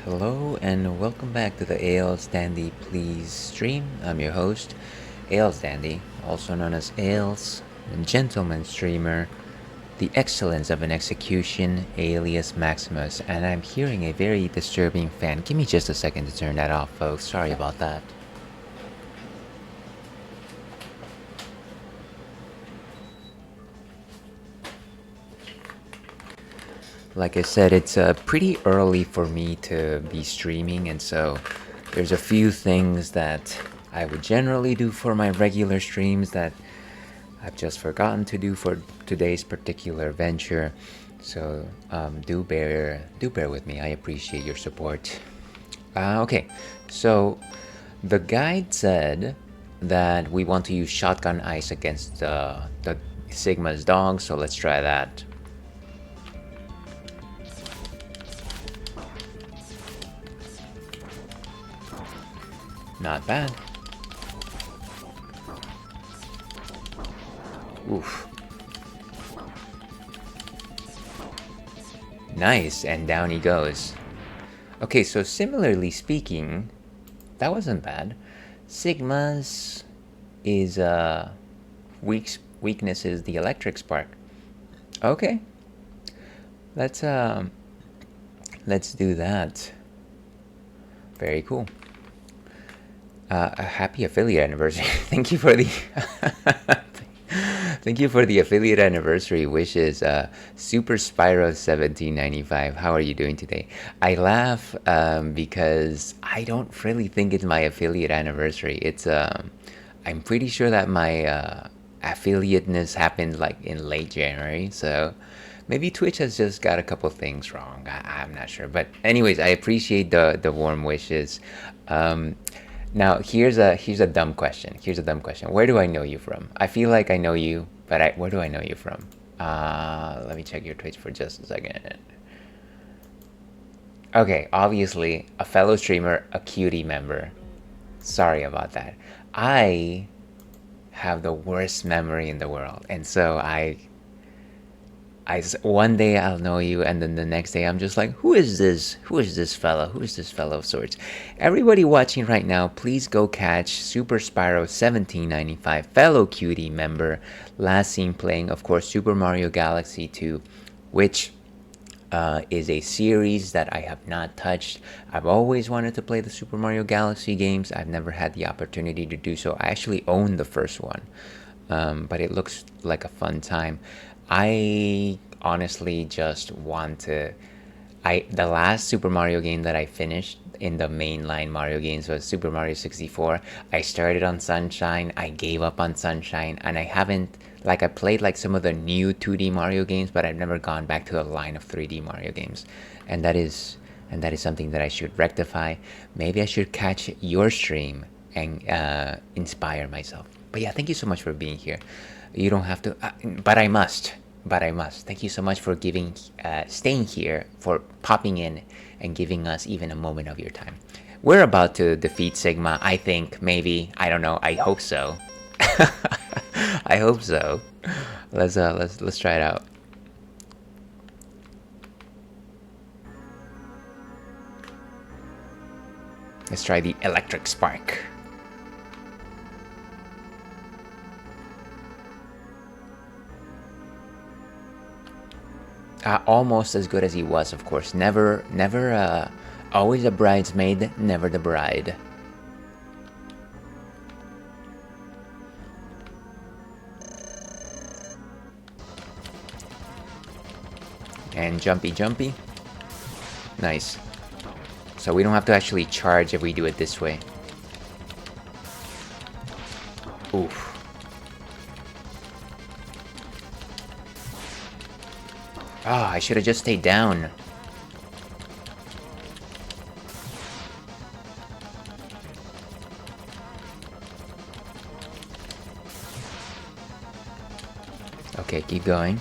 Hello and welcome back to the Ales Dandy Please stream. I'm your host, Ales Dandy, also known as Ales, a gentleman streamer, the excellence of an execution, alias Maximus, and I'm hearing a very disturbing fan. Give me just a second to turn that off, folks. Sorry about that. Like I said, it's pretty early for me to be streaming, and so there's a few things that I would generally do for my regular streams that I've just forgotten to do for today's particular venture. So do bear with me. I appreciate your support. Okay, so the guide said that we want to use shotgun ice against the Sigma's dog, so let's try that. Not bad. Oof. Nice, and down he goes. Okay, so similarly speaking, that wasn't bad. Sigma's is weakness is the electric spark. Okay. Let's do that. Very cool. A happy affiliate anniversary. Thank you for the thank you for the affiliate anniversary wishes. Super Spyro 1795. How are you doing today? I laugh because I don't really think it's my affiliate anniversary. It's I'm pretty sure that my affiliateness happened like in late January, so maybe Twitch has just got a couple things wrong. I'm not sure, but anyways, I appreciate the warm wishes. Now here's a dumb question. Where do I know you from? I feel like I know you, but where do I know you from? Let me check your Twitch for just a second. Okay, obviously a fellow streamer, a cutie member. Sorry about that. I have the worst memory in the world, and so one day I'll know you, and then the next day I'm just like, who is this fellow of sorts? Everybody watching right now, please go catch Super Spyro 1795, fellow cutie member, last seen playing, of course, Super Mario Galaxy 2, which is a series that I have not touched. I've always wanted to play the Super Mario Galaxy games. I've never had the opportunity to do so. I actually own the first one, but it looks like a fun time. I honestly just want to... the last Super Mario game that I finished in the mainline Mario games was Super Mario 64. I started on Sunshine, I gave up on Sunshine, and I haven't... I played some of the new 2D Mario games, but I've never gone back to the line of 3D Mario games. And that is something that I should rectify. Maybe I should catch your stream and inspire myself. But yeah, thank you so much for being here. You don't have to, but I must. Thank you so much for staying here, for popping in and giving us even a moment of your time. We're about to defeat Sigma, I think, maybe. I don't know. I hope so. I hope so. Let's try it out. Let's try the electric spark. Almost as good as he was, of course. Never, always a bridesmaid, never the bride. And jumpy. Nice. So we don't have to actually charge if we do it this way. Oof. Ah, I should have just stayed down. Okay, keep going.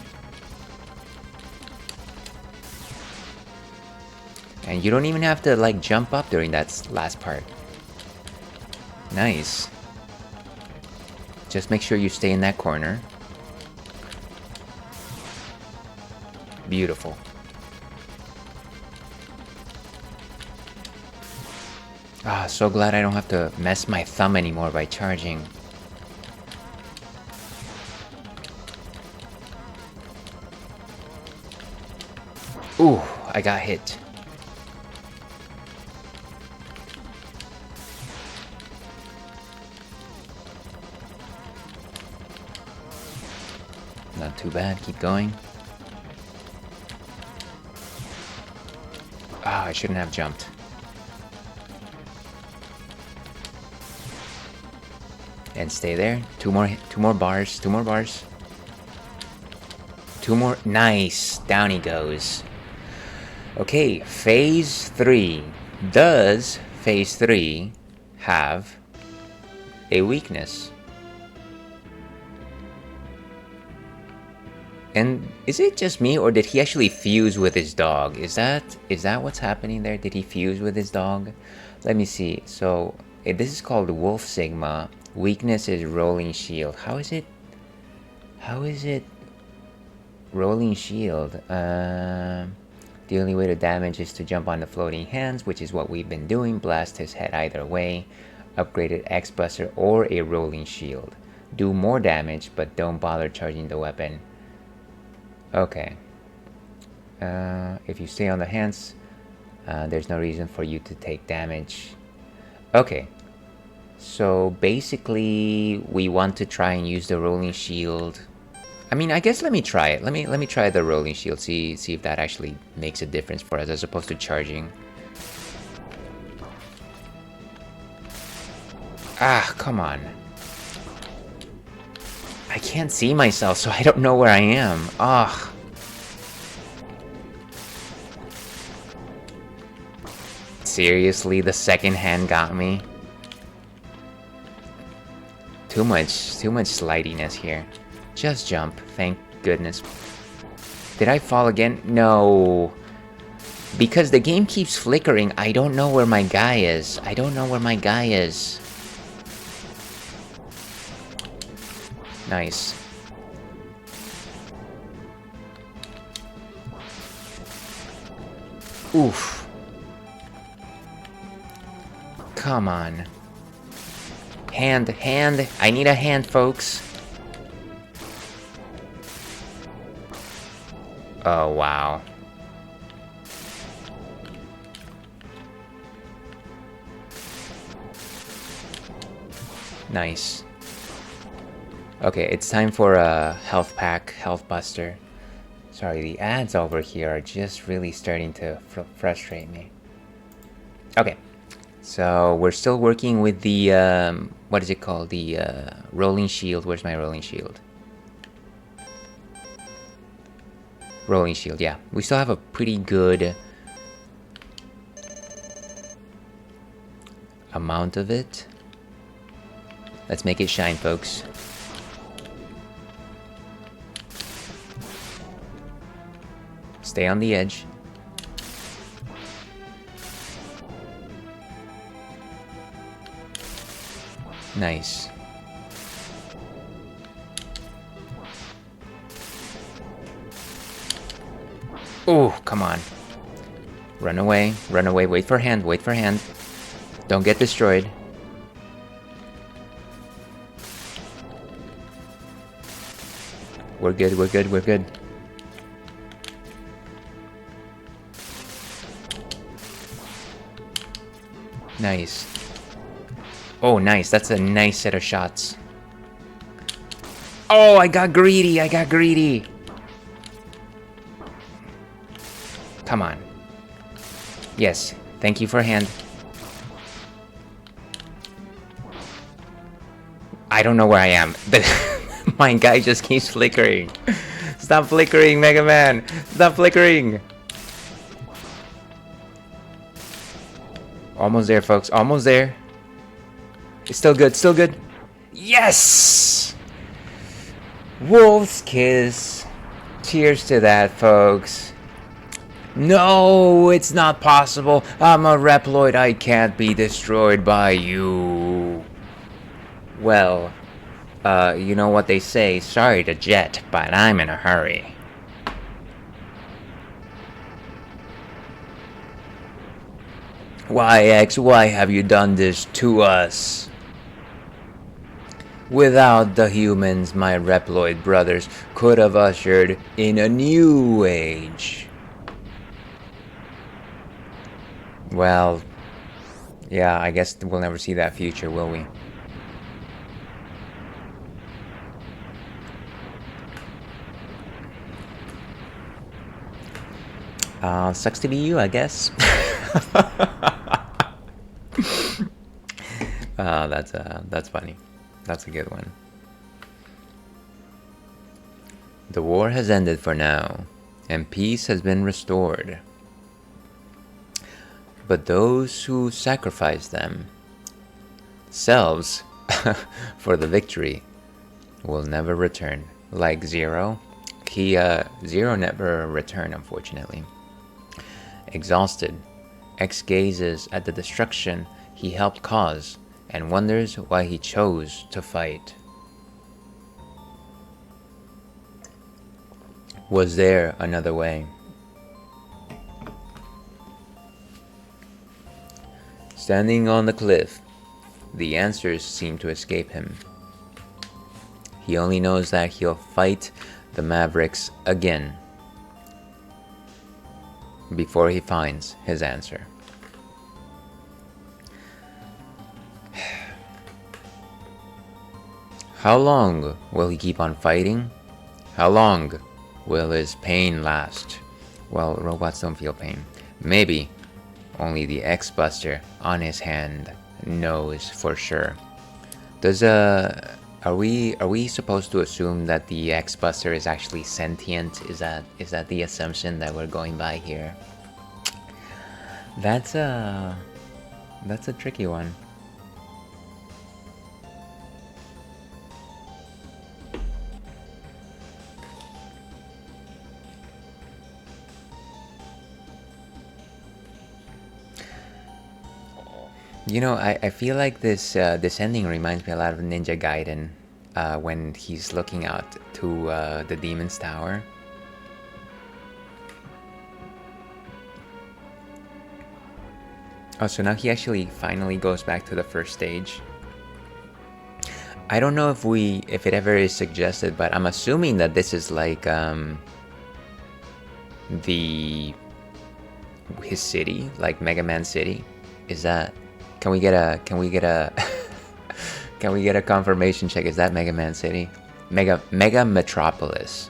And you don't even have to, jump up during that last part. Nice. Just make sure you stay in that corner. Beautiful. Ah, so glad I don't have to mess my thumb anymore by charging. Ooh, I got hit. Not too bad, keep going. Ah, I shouldn't have jumped. And stay there. Two more bars, two more bars. Two more, nice, down he goes. Okay, phase 3. Does phase 3 have a weakness? And is it just me, or did he actually fuse with his dog? Is that what's happening there? Did he fuse with his dog? Let me see. So this is called Wolf Sigma. Weakness is Rolling Shield. How is it Rolling Shield? The only way to damage is to jump on the floating hands, which is what we've been doing. Blast his head either way. Upgraded X-Buster or a Rolling Shield. Do more damage, but don't bother charging the weapon. Okay. If you stay on the hands, there's no reason for you to take damage. Okay. So basically, we want to try and use the Rolling Shield. I mean, I guess let me try it. Let me try the Rolling Shield. See if that actually makes a difference for us as opposed to charging. Ah, come on. I can't see myself, so I don't know where I am. Ah. Seriously, the second hand got me. Too much slidiness here. Just jump, thank goodness. Did I fall again? No. Because the game keeps flickering, I don't know where my guy is. Nice. Oof. Come on. Hand. I need a hand, folks. Oh, wow. Nice. Okay, it's time for a health pack, health buster. Sorry, the ads over here are just really starting to frustrate me. Okay, so we're still working with the, what is it called? The rolling shield. Where's my rolling shield? Rolling shield, yeah. We still have a pretty good amount of it. Let's make it shine, folks. Stay on the edge. Nice. Oh, come on. Run away, wait for hand. Don't get destroyed. We're good. Nice. Oh, nice. That's a nice set of shots. Oh, I got greedy. Come on. Yes. Thank you for a hand. I don't know where I am. My guy just keeps flickering. Stop flickering, Mega Man. Stop flickering. Almost there, folks. Almost there. It's still good. Yes! Wolf's Kiss. Cheers to that, folks. No, it's not possible. I'm a Reploid. I can't be destroyed by you. Well, you know what they say. Sorry to jet, but I'm in a hurry. Why, X, why have you done this to us? Without the humans, my Reploid brothers could have ushered in a new age. Well, yeah, I guess we'll never see that future, will we? Sucks to be you, I guess. That's funny. That's a good one. The war has ended for now, and peace has been restored. But those who sacrifice themselves for the victory will never return. Like Zero, Zero never returned, unfortunately. Exhausted, X gazes at the destruction he helped cause and wonders why he chose to fight. Was there another way? Standing on the cliff, the answers seem to escape him. He only knows that he'll fight the Mavericks again before he finds his answer. How long will he keep on fighting? How long will his pain last? Well, robots don't feel pain. Maybe only the X-Buster on his hand knows for sure. Are we supposed to assume that the X-Buster is actually sentient? Is that the assumption that we're going by here? That's a tricky one. You know, I feel like this ending reminds me a lot of Ninja Gaiden when he's looking out to the Demon's Tower. Oh, so now he actually finally goes back to the first stage. I don't know if it ever is suggested, but I'm assuming that this is like his city, like Mega Man City. Is that? Can we get a can we get a confirmation check? Is that Mega Man City? Mega Metropolis.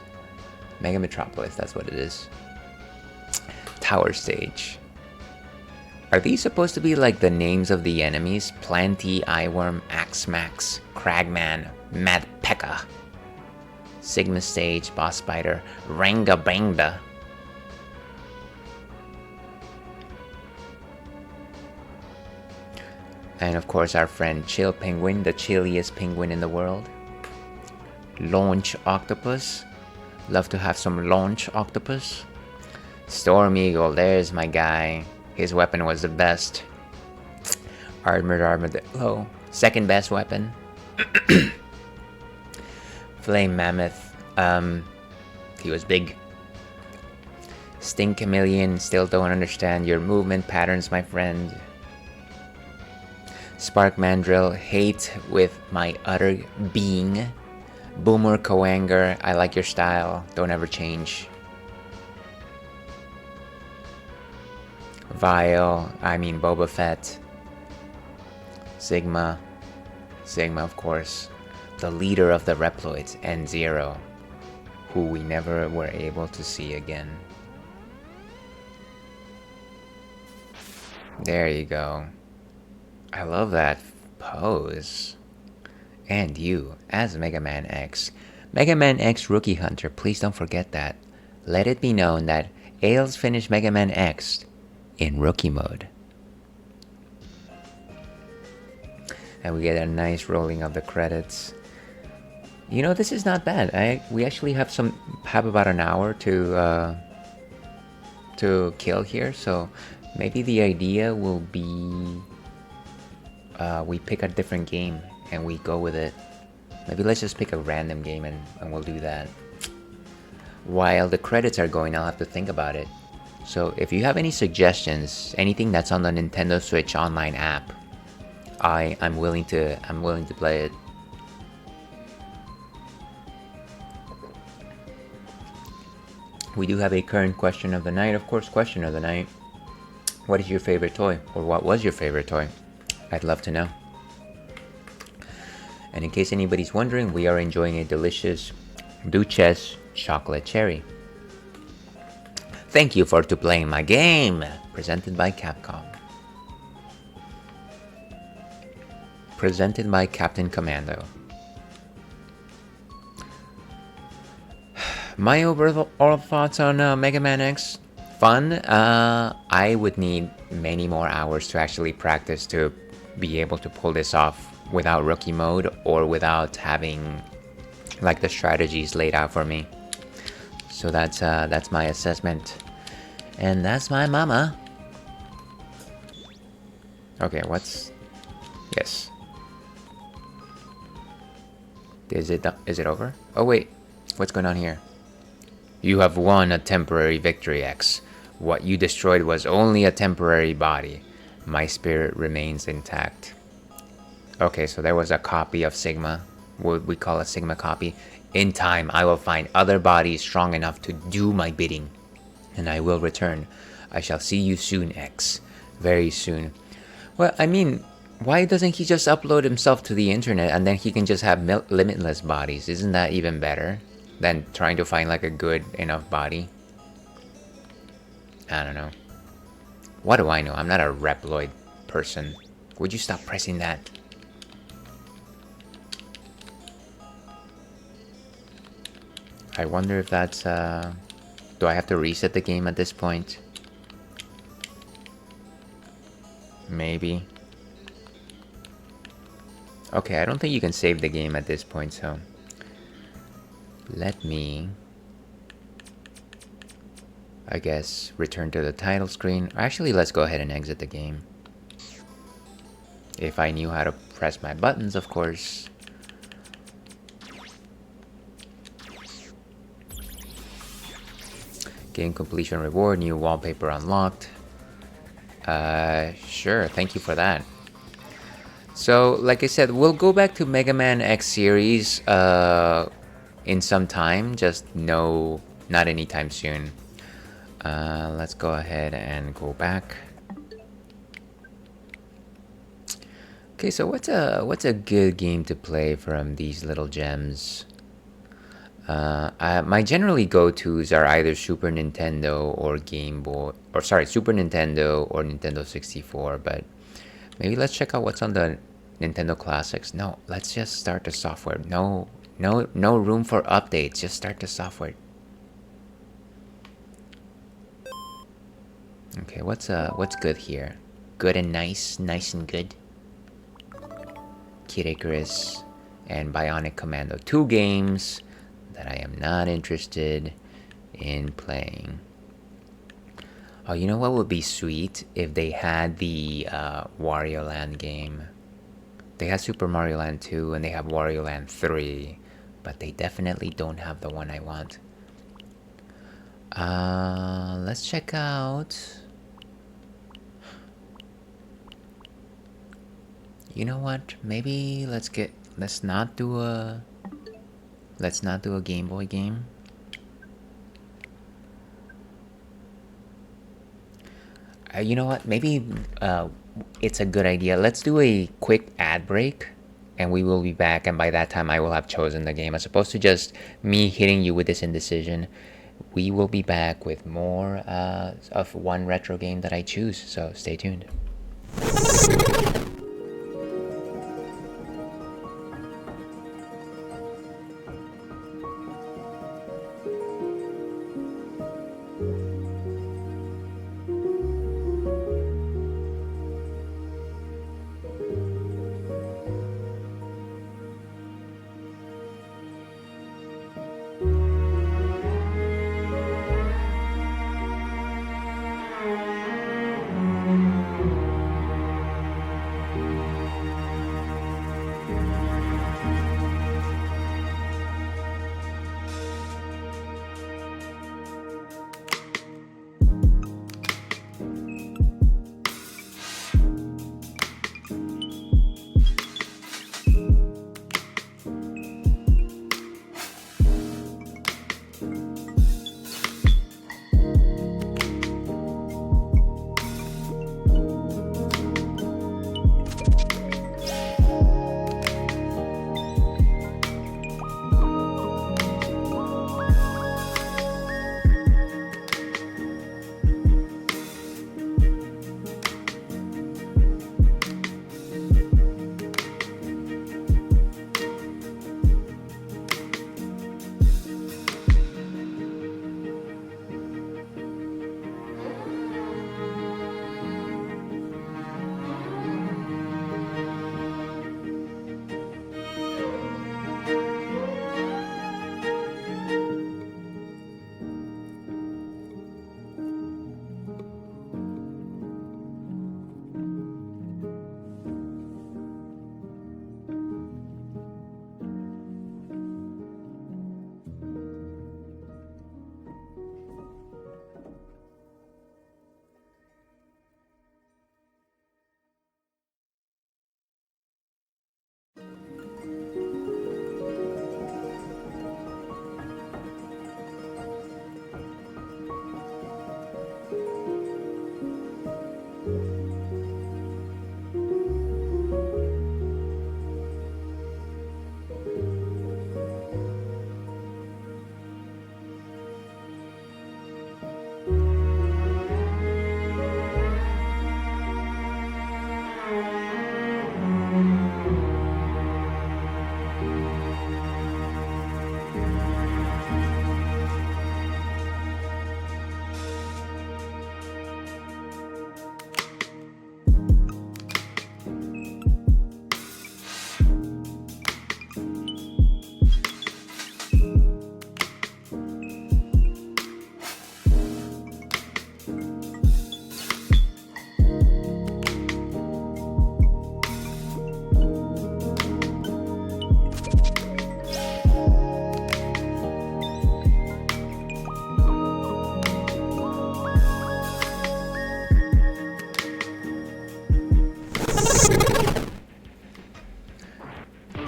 Mega Metropolis, that's what it is. Tower stage. Are these supposed to be like the names of the enemies? Planty, Eyeworm, Axmax, Cragman, Mad Pekka, Sigma Stage, Boss Spider, Ranga Bangda. And of course our friend Chill Penguin, the chilliest penguin in the world. Launch Octopus. Love to have some Launch Octopus. Storm Eagle, there's my guy. His weapon was the best. Armored Armadillo, second best weapon. Flame Mammoth, he was big. Sting Chameleon, still don't understand your movement patterns, my friend. Spark Mandrill, hate with my utter being. Boomer Coanger, I like your style, don't ever change. Boba Fett. Sigma of course. The leader of the Reploids, and Zero, who we never were able to see again. There you go. I love that pose. And you, as Mega Man X. Mega Man X Rookie Hunter, please don't forget that. Let it be known that Ails finished Mega Man X in rookie mode. And we get a nice rolling of the credits. You know, this is not bad. We actually have about an hour to kill here, so maybe the idea will be we pick a different game and we go with it. Maybe let's just pick a random game and we'll do that. While the credits are going, I'll have to think about it. So if you have any suggestions, anything that's on the Nintendo Switch online app, I'm willing to play it. We do have a current question of the night, of course. Question of the night: what is your favorite toy, or what was your favorite toy? I'd love to know. And in case anybody's wondering, we are enjoying a delicious Duchesse Chocolate Cherry. Thank you for playing my game, presented by Capcom. Presented by Captain Commando. My overall thoughts on Mega Man X? Fun. I would need many more hours to actually practice to be able to pull this off without rookie mode or without having like the strategies laid out for me. So that's my assessment, and that's my mama. Okay, yes? Is it over? Oh wait, what's going on here? You have won a temporary victory, X. What you destroyed was only a temporary body. My spirit remains intact. Okay, so there was a copy of Sigma. What we call a Sigma copy. In time, I will find other bodies strong enough to do my bidding, and I will return. I shall see you soon, X. Very soon. Well, I mean, why doesn't he just upload himself to the internet and then he can just have limitless bodies? Isn't that even better than trying to find like a good enough body? I don't know. What do I know? I'm not a Reploid person. Would you stop pressing that? I wonder if that's, do I have to reset the game at this point? Maybe. Okay, I don't think you can save the game at this point, so... let me... I guess return to the title screen. Actually, let's go ahead and exit the game. If I knew how to press my buttons, of course. Game completion reward, new wallpaper unlocked. Sure, thank you for that. So, like I said, we'll go back to Mega Man X series in some time, just not anytime soon. Let's go ahead and go back. Okay, so what's a good game to play from these little gems? My generally go-tos are either Super Nintendo or Game Boy, or sorry, Super Nintendo or Nintendo 64, but maybe let's check out what's on the Nintendo Classics. No, let's just start the software. No room for updates, just start the software. Okay, what's good here? Good and nice and good. Kid Icarus and Bionic Commando, 2 games that I am not interested in playing. Oh, you know what would be sweet? If they had the Wario Land game. They have Super Mario Land 2 and they have Wario Land 3, but they definitely don't have the one I want. Let's check out... You know what? Maybe let's not do a Game Boy game. You know what? Maybe it's a good idea. Let's do a quick ad break, and we will be back. And by that time, I will have chosen the game, as opposed to just me hitting you with this indecision. We will be back with more of one retro game that I choose. So stay tuned.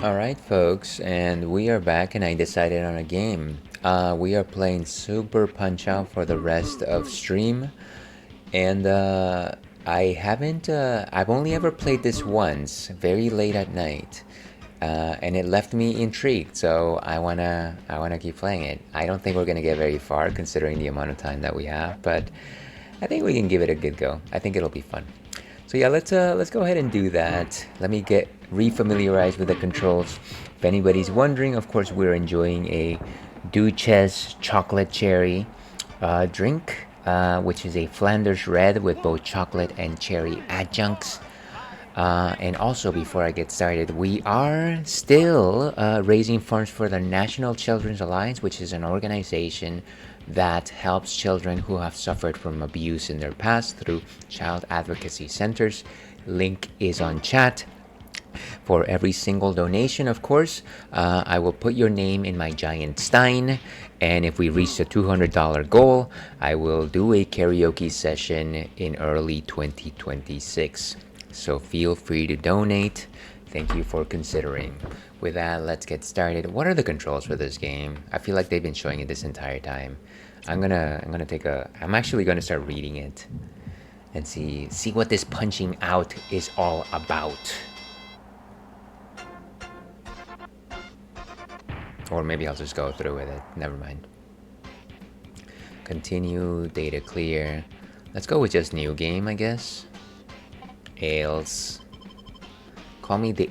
Alright, folks, and we are back, and I decided on a game. We are playing Super Punch Out for the rest of stream, and I've only ever played this once, very late at night, and it left me intrigued, so I wanna keep playing it. I don't think we're gonna get very far considering the amount of time that we have, but I think we can give it a good go. I think it'll be fun. So yeah, let's go ahead and do that. Let me get refamiliarized with the controls. If anybody's wondering, of course, we're enjoying a Duchesse Chocolate Cherry drink, which is a Flanders Red with both chocolate and cherry adjuncts. And also, before I get started, we are still raising funds for the National Children's Alliance, which is an organization that helps children who have suffered from abuse in their past through child advocacy centers. Link is on chat. For every single donation, of course, I will put your name in my giant stein, and if we reach the $200 goal, I will do a karaoke session in early 2026. So feel free to donate. Thank you for considering. With that, let's get started. What are the controls for this game? I feel like they've been showing it this entire time. I'm actually gonna start reading it and see what this punching out is all about. Or maybe I'll just go through with it. Never mind. Continue, data clear. Let's go with just new game, I guess. Ales. Call me the...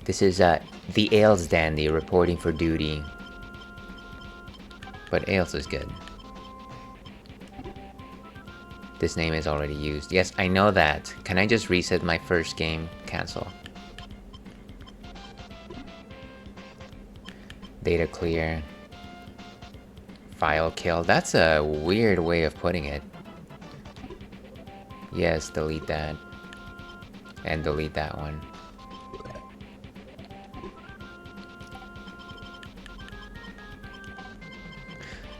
This is the Ales Dandy reporting for duty. But Ales is good. This name is already used. Yes, I know that. Can I just reset my first game? Cancel. Data clear. File kill. That's a weird way of putting it. Yes, delete that. And delete that one.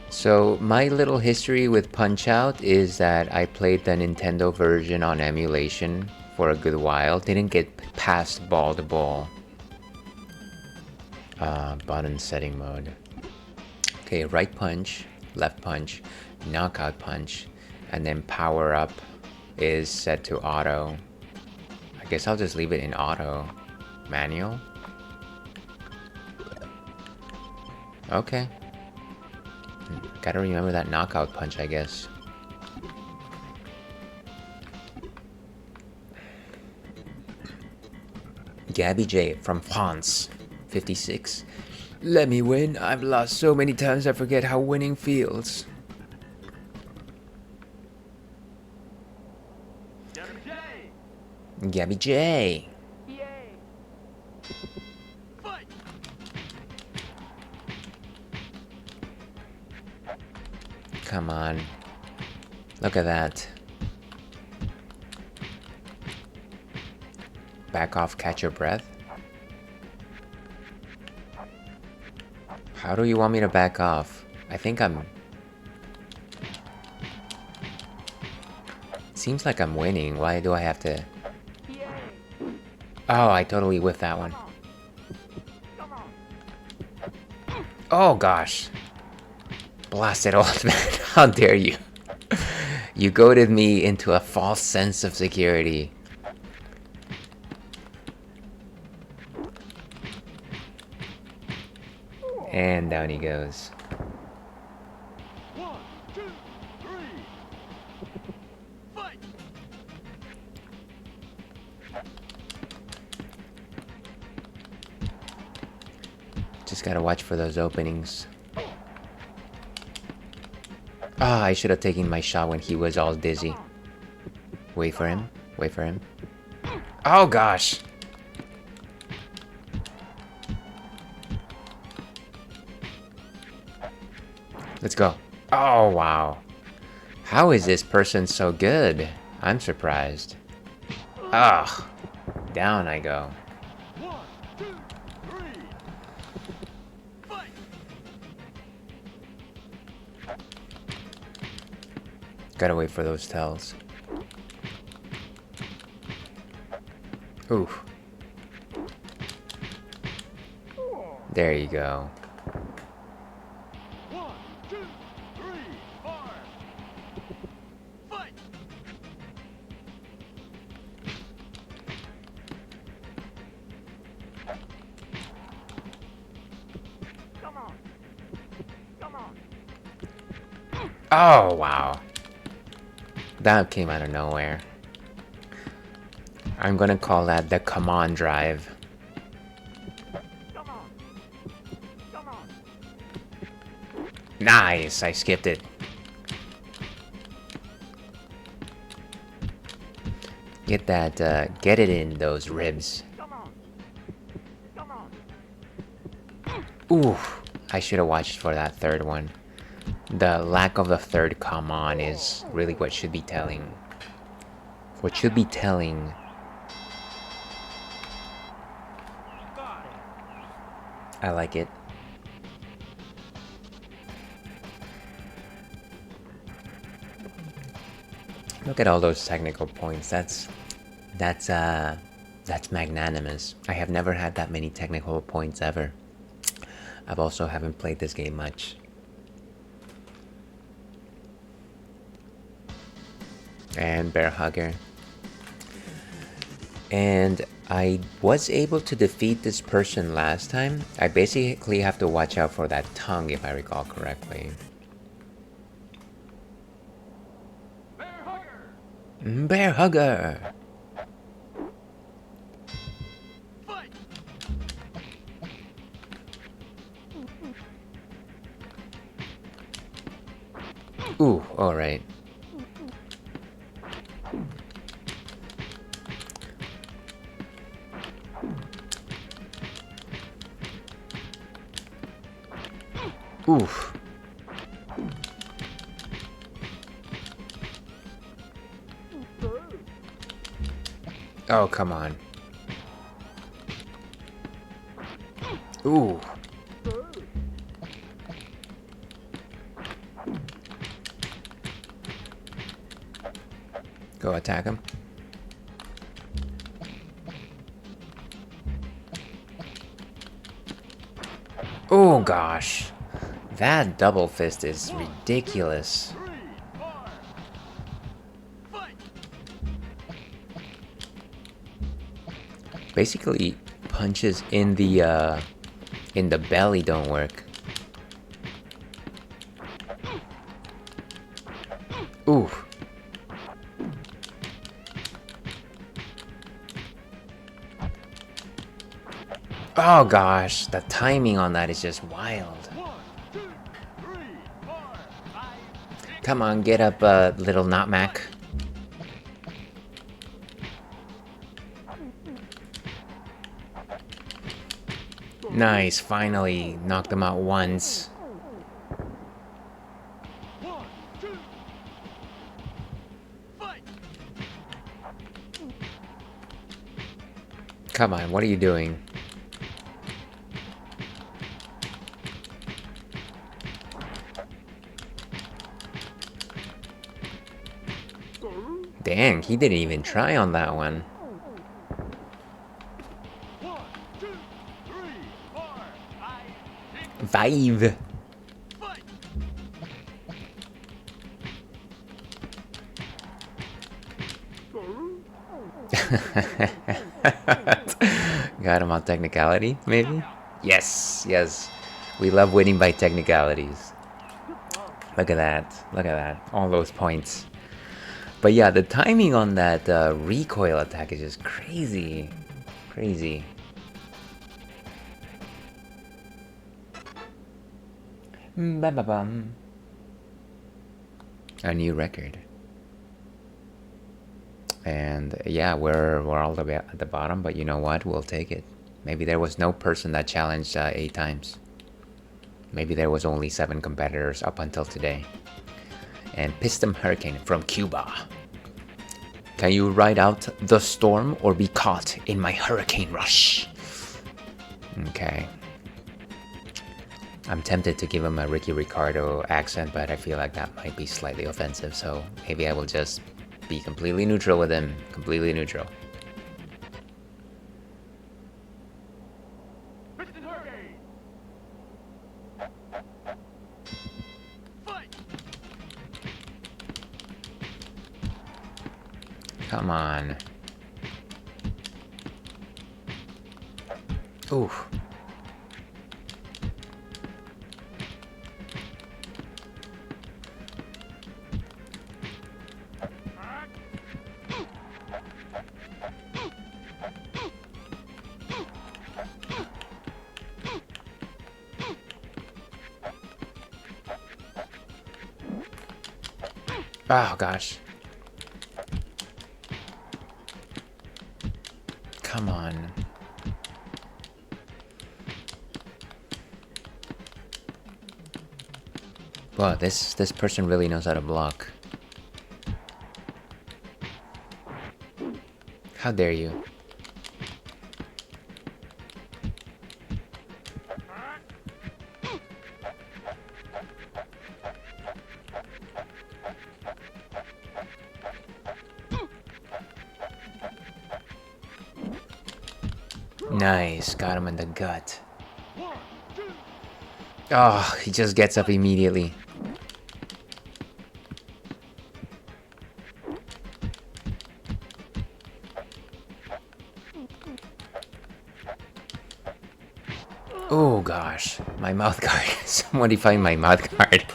So my little history with Punch-Out is that I played the Nintendo version on emulation for a good while. Didn't get past ball to ball. Button setting mode. Okay, right punch, left punch, knockout punch, and then power up is set to auto. I guess I'll just leave it in auto. Manual? Okay. Gotta remember that knockout punch, I guess. Gabby J from France, 56. Let me win. I've lost so many times I forget how winning feels. Gabby J. Come on. Look at that. Back off, catch your breath. How do you want me to back off? I think I'm... Seems like I'm winning. Why do I have to... Oh, I totally whiffed that one. Oh, gosh. Blast it off, man. How dare you? You goaded me into a false sense of security. And down he goes. 1, 2, 3. Fight! Just gotta watch for those openings. Ah, I should have taken my shot when he was all dizzy. Wait for him. Wait for him. Oh, gosh! Let's go. Oh, wow. How is this person so good? I'm surprised. Ugh. Down I go. 1, 2, 3. Fight! Gotta wait for those tells. Oof. There you go. 1, 2, 3, 4. Fight! Come on! Come on! Oh, wow. That came out of nowhere. I'm gonna call that the come on drive. Come on! Come on! Nice, I skipped it. Get that, get it in those ribs. Come on! Come on! Ooh, I should have watched for that third one. The lack of the third come on is really what should be telling. What should be telling. I like it. Look at all those technical points. That's magnanimous. I have never had that many technical points ever. I've also haven't played this game much. And Bear Hugger. And I was able to defeat this person last time. I basically have to watch out for that tongue if I recall correctly. Bear Hugger! Bear Hugger! Fight! Ooh, alright. Oof. Oh, come on. Ooh. Go attack him. Oh gosh. That double fist is ridiculous. 3, 4. Fight! Basically, punches in the belly don't work. Ooh. Oh gosh, the timing on that is just wild. 1, 2, 3, 4, 5, 6. Come on, get up, little Nutmac. Nice, finally knocked him out once. 1, 2. Fight! Come on, what are you doing? Dang, he didn't even try on that one. 1, 2, 3, 4, 5, 6. Five. Fight! Got him on technicality, maybe? Yes, yes. We love winning by technicalities. Look at that. Look at that. All those points. But yeah, the timing on that recoil attack is just crazy. Crazy. Ba-ba-bum. A new record. And yeah, we're all the way at the bottom, but you know what? We'll take it. Maybe there was no person that challenged 8 times. Maybe there was only 7 competitors up until today. And Piston Hurricane from Cuba. Can you ride out the storm or be caught in my hurricane rush? Okay. I'm tempted to give him a Ricky Ricardo accent, but I feel like that might be slightly offensive, so maybe I will just be completely neutral with him. Completely neutral. Piston Hurricane! Come on. Oof. Oh gosh. Come on. Wow, this person really knows how to block. How dare you? Nice, got him in the gut. Oh, he just gets up immediately. Oh gosh, my mouth guard. Somebody find my mouth guard.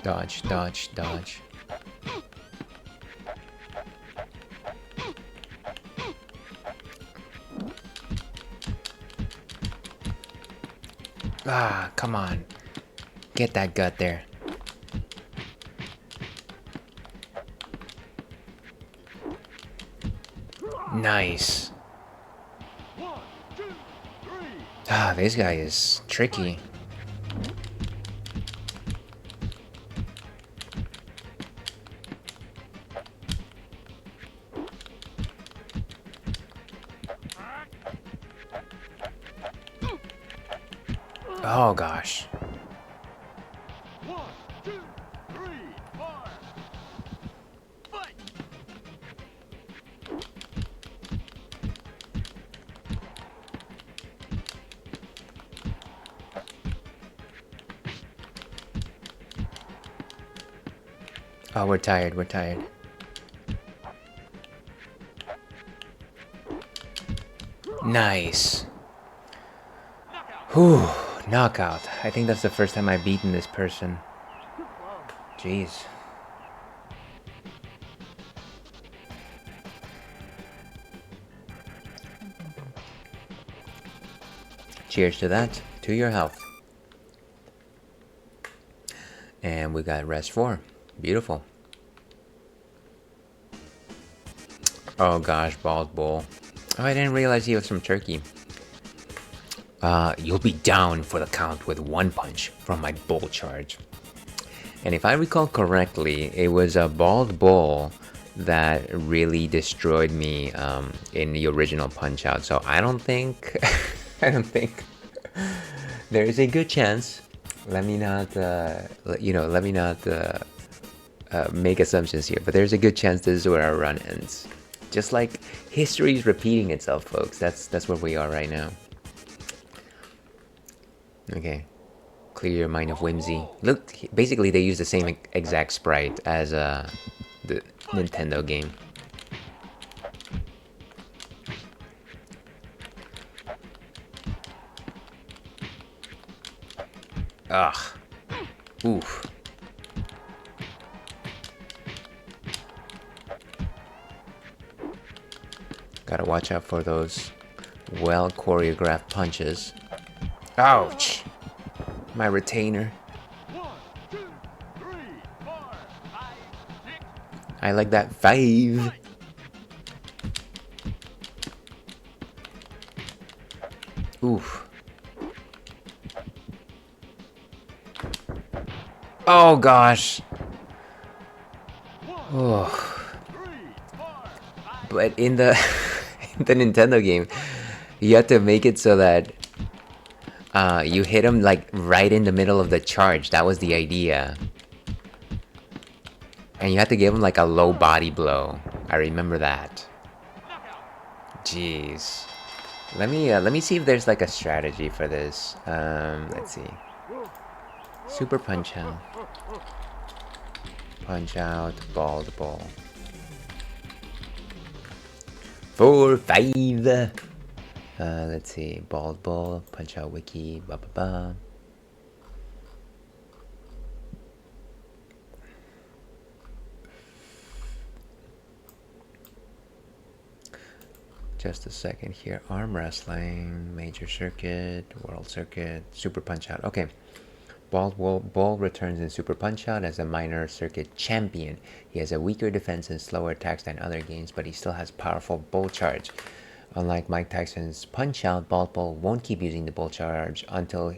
Dodge, dodge, dodge. Ah, come on. Get that gut there. Nice. Ah, this guy is tricky. Oh gosh. 1, 2, 3, 4. Fight! Oh, we're tired, we're tired. Nice. Whew, knockout. I think that's the first time I've beaten this person. Jeez. Cheers to that. To your health. And we got rest 4. Beautiful. Oh gosh, bald bull. Oh, I didn't realize he was from Turkey. You'll be down for the count with 1 punch from my bull charge. And if I recall correctly, it was a bald bull that really destroyed me in the original Punch Out. So I don't think, I don't think there is a good chance. Let me not, let me not make assumptions here. But there's a good chance this is where our run ends. Just like history is repeating itself, folks. That's where we are right now. Okay, clear your mind of whimsy. Look, basically they use the same exact sprite as the Nintendo game. Ugh. Oof. Gotta watch out for those well choreographed punches. Ouch! My retainer. 1, 2, 3, 4, 5, 6. I like that 5. Oof. Oh gosh. Oh. But in the in the Nintendo game, you have to make it so that You hit him like right in the middle of the charge. That was the idea. And you had to give him like a low body blow. I remember that. Jeez. Let me see if there's like a strategy for this. Let's see. Super punch out. Punch out, bald ball. 4, 5. Let's see. Bald ball, punch out wiki, ba ba ba. Just a second here. Arm wrestling, major circuit, world circuit, super punch out. Okay. Ball returns in Super Punch-Out as a minor circuit champion. He has a weaker defense and slower attacks than other games, but he still has powerful Bull Charge. Unlike Mike Tyson's Punch-Out, Bald Bull won't keep using the Bull Charge until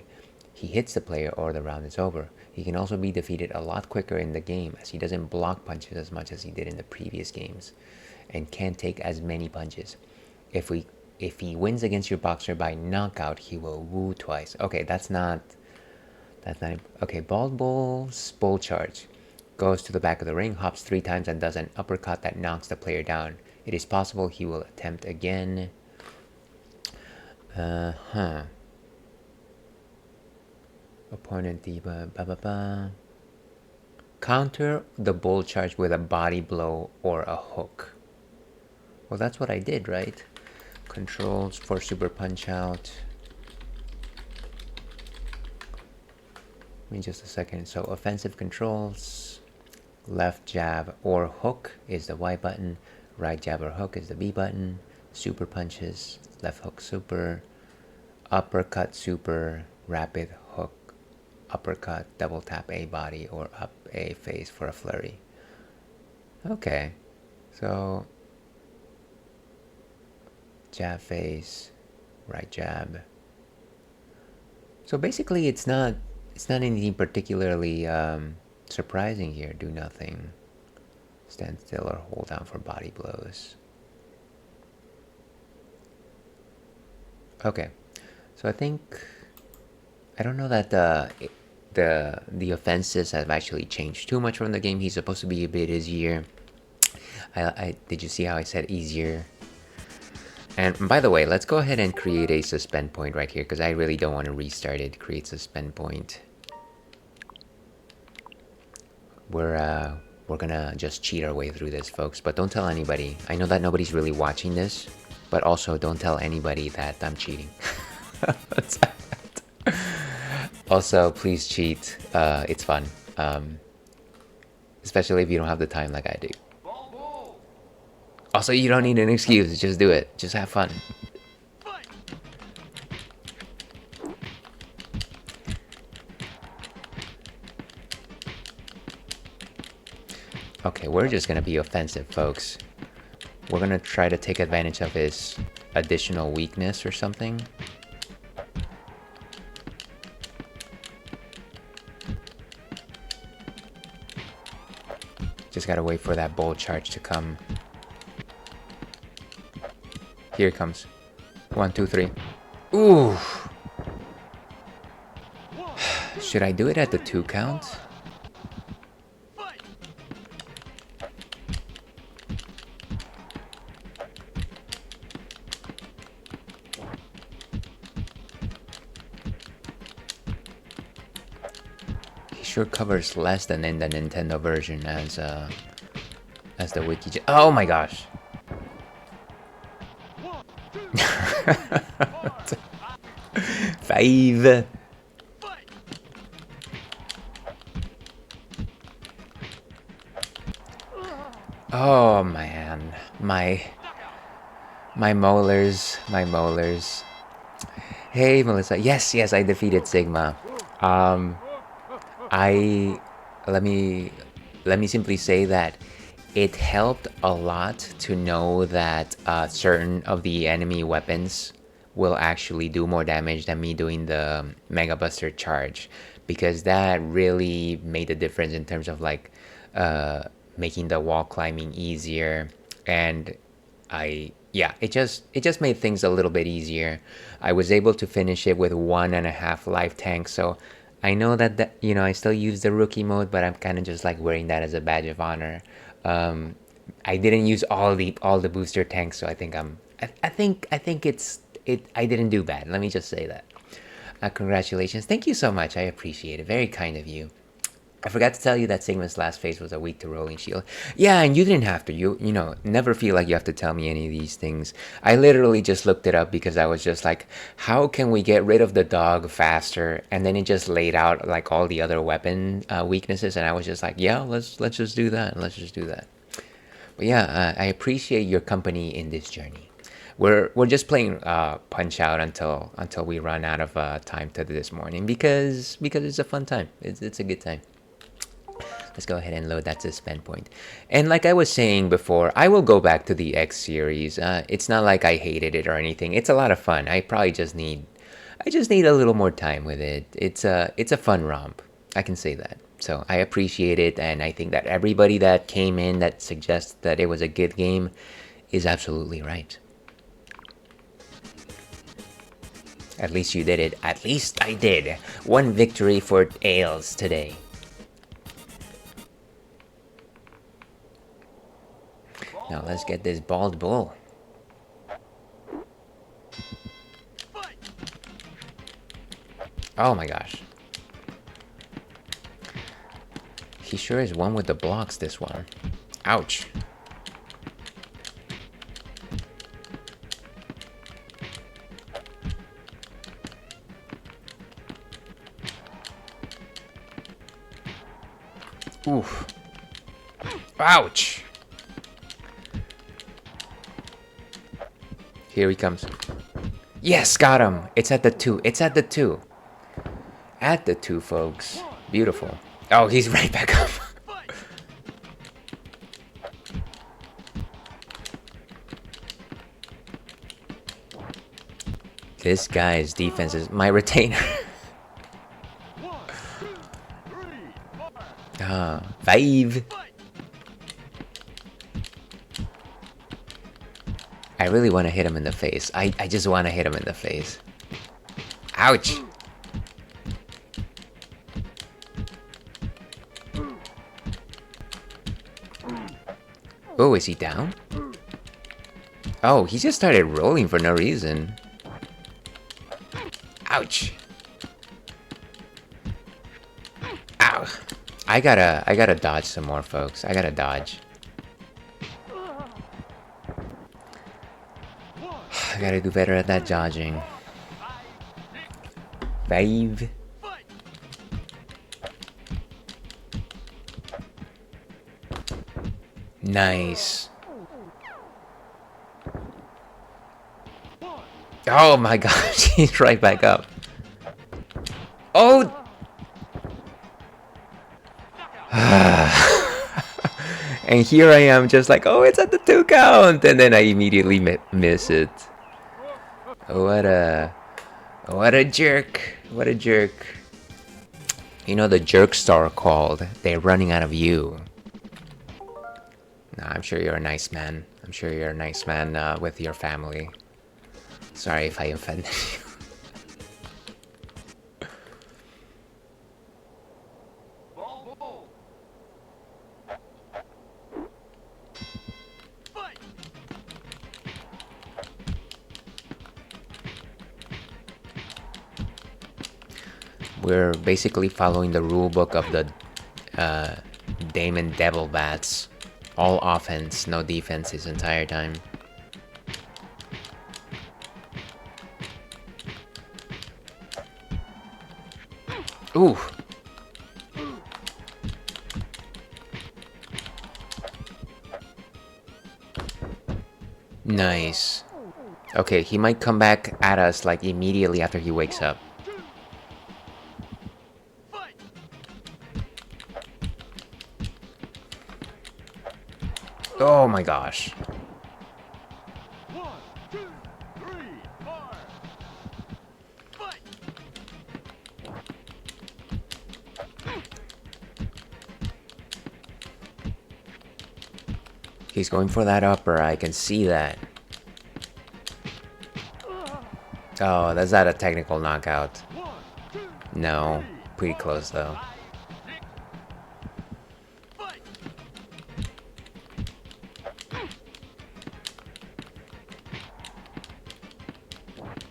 he hits the player or the round is over. He can also be defeated a lot quicker in the game, as he doesn't block punches as much as he did in the previous games, and can't take as many punches. If he wins against your boxer by knockout, he will woo twice. Okay, that's not... Okay, Bald Bull's Bull Charge goes to the back of the ring, hops 3 times, and does an uppercut that knocks the player down. It is possible he will attempt again. Opponent diva, ba ba ba. Counter the Bull Charge with a body blow or a hook. Well, that's what I did, right? Controls for Super Punch Out. Give me just a second. So offensive controls, left jab or hook is the Y button, right jab or hook is the B button, super punches, left hook super, uppercut super, rapid hook, uppercut, double tap A body or up A face for a flurry. Okay, so jab face, right jab. So basically it's not anything particularly surprising here. Do nothing. Stand still or hold down for body blows. Okay, so I don't know that the offenses have actually changed too much from the game. He's supposed to be a bit easier. Did you see how I said easier? And by the way, let's go ahead and create a suspend point right here, because I really don't want to restart it. Create suspend point. We're gonna just cheat our way through this, folks, but don't tell anybody. I know that nobody's really watching this, but also don't tell anybody that I'm cheating. Also, please cheat. It's fun, especially if you don't have the time like I do. Also, you don't need an excuse. Just do it. Just have fun. Okay, we're just gonna be offensive, folks. We're gonna try to take advantage of his additional weakness or something. Just gotta wait for that Bull Charge to come. Here it comes. 1, 2, 3. Ooh. Should I do it at the 2 count? He sure covers less than in the Nintendo version as the wiki. Oh my gosh. 5. Oh man, my molars, my molars. Hey Melissa, yes, I defeated Sigma. Let me simply say that it helped a lot to know that certain of the enemy weapons will actually do more damage than me doing the Mega Buster charge, because that really made a difference in terms of like making the wall climbing easier. And yeah, it just made things a little bit easier. I was able to finish it with 1.5 life tanks, so I know that I still use the rookie mode, but I'm kind of just like wearing that as a badge of honor. Um, I didn't use all the booster tanks, so I think I didn't do bad. Let me just say that. Congratulations, thank you so much. I appreciate it. Very kind of you. I forgot to tell you that Sigma's last phase was a weak to rolling shield. Yeah, and you didn't have to. Never feel like you have to tell me any of these things. I literally just looked it up because I was just like, how can we get rid of the dog faster? And then it just laid out like all the other weapon weaknesses, and I was just like, yeah, let's just do that. Let's just do that. But yeah, I appreciate your company in this journey. We're just playing Punch Out until we run out of time to this morning because it's a fun time. It's a good time. Let's go ahead and load that suspend point. And like I was saying before, I will go back to the X series. It's not like I hated it or anything. It's a lot of fun. I just need a little more time with it. It's a fun romp. I can say that. So I appreciate it, and I think that everybody that came in that suggests that it was a good game is absolutely right. At least you did it. At least I did. One victory for Ales today. Now let's get this bald bull. Oh my gosh. He sure is one with the blocks, this one. Ouch. Oof. Ouch. Here he comes. Yes, got him. It's at the 2. It's at the 2. At the 2, folks. Beautiful. Oh, he's right back up. This guy's defense is my retainer. 5. I really want to hit him in the face. I just want to hit him in the face. Ouch. Oh, is he down? Oh, he just started rolling for no reason. Ouch. Ow. I gotta dodge some more, folks. I gotta dodge. I gotta do better at that dodging. 5. Nice. Oh my gosh, he's right back up. Oh! And here I am just like, oh, it's at the 2 count! And then I immediately miss it. What a jerk. What a jerk. You know the jerk star called. They're running out of you. Nah, I'm sure you're a nice man. I'm sure you're a nice man with your family. Sorry if I offended you. We're basically following the rule book of the Damon Devil Bats. All offense, no defense his entire time. Ooh. Nice. Okay, he might come back at us like immediately after he wakes up. Oh my gosh. 1, 2, 3, 4. Fight! He's going for that upper, I can see that. Oh, that's not a technical knockout. 1, 2, No, 3, pretty 4, close though. 5, 6. Fight!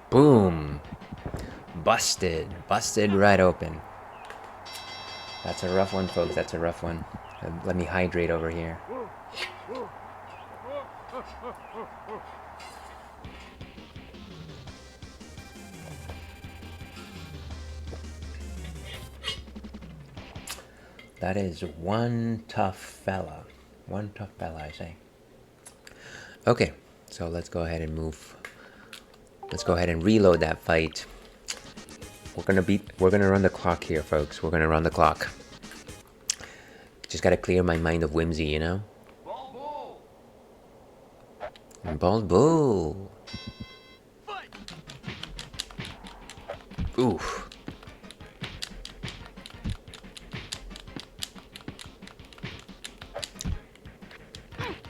Boom. Busted. Busted right open. That's a rough one, folks. That's a rough one. Let me hydrate over here. That is one tough fella. One tough fella, I say. Okay, so let's go ahead and move. Let's go ahead and reload that fight. We're gonna run the clock here, folks. We're gonna run the clock. Just gotta clear my mind of whimsy, you know? Ball bull! Bald bull. Fight! Oof.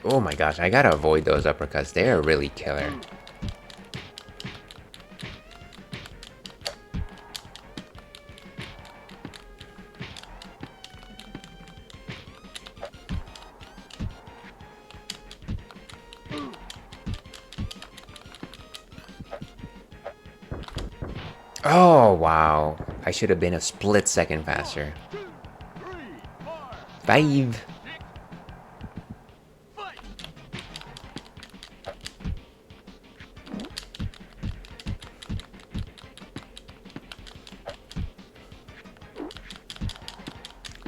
Oh my gosh, I gotta avoid those uppercuts. They're really killer. Oh, wow. I should have been a split second faster. 2, 3, 4, 5. fight!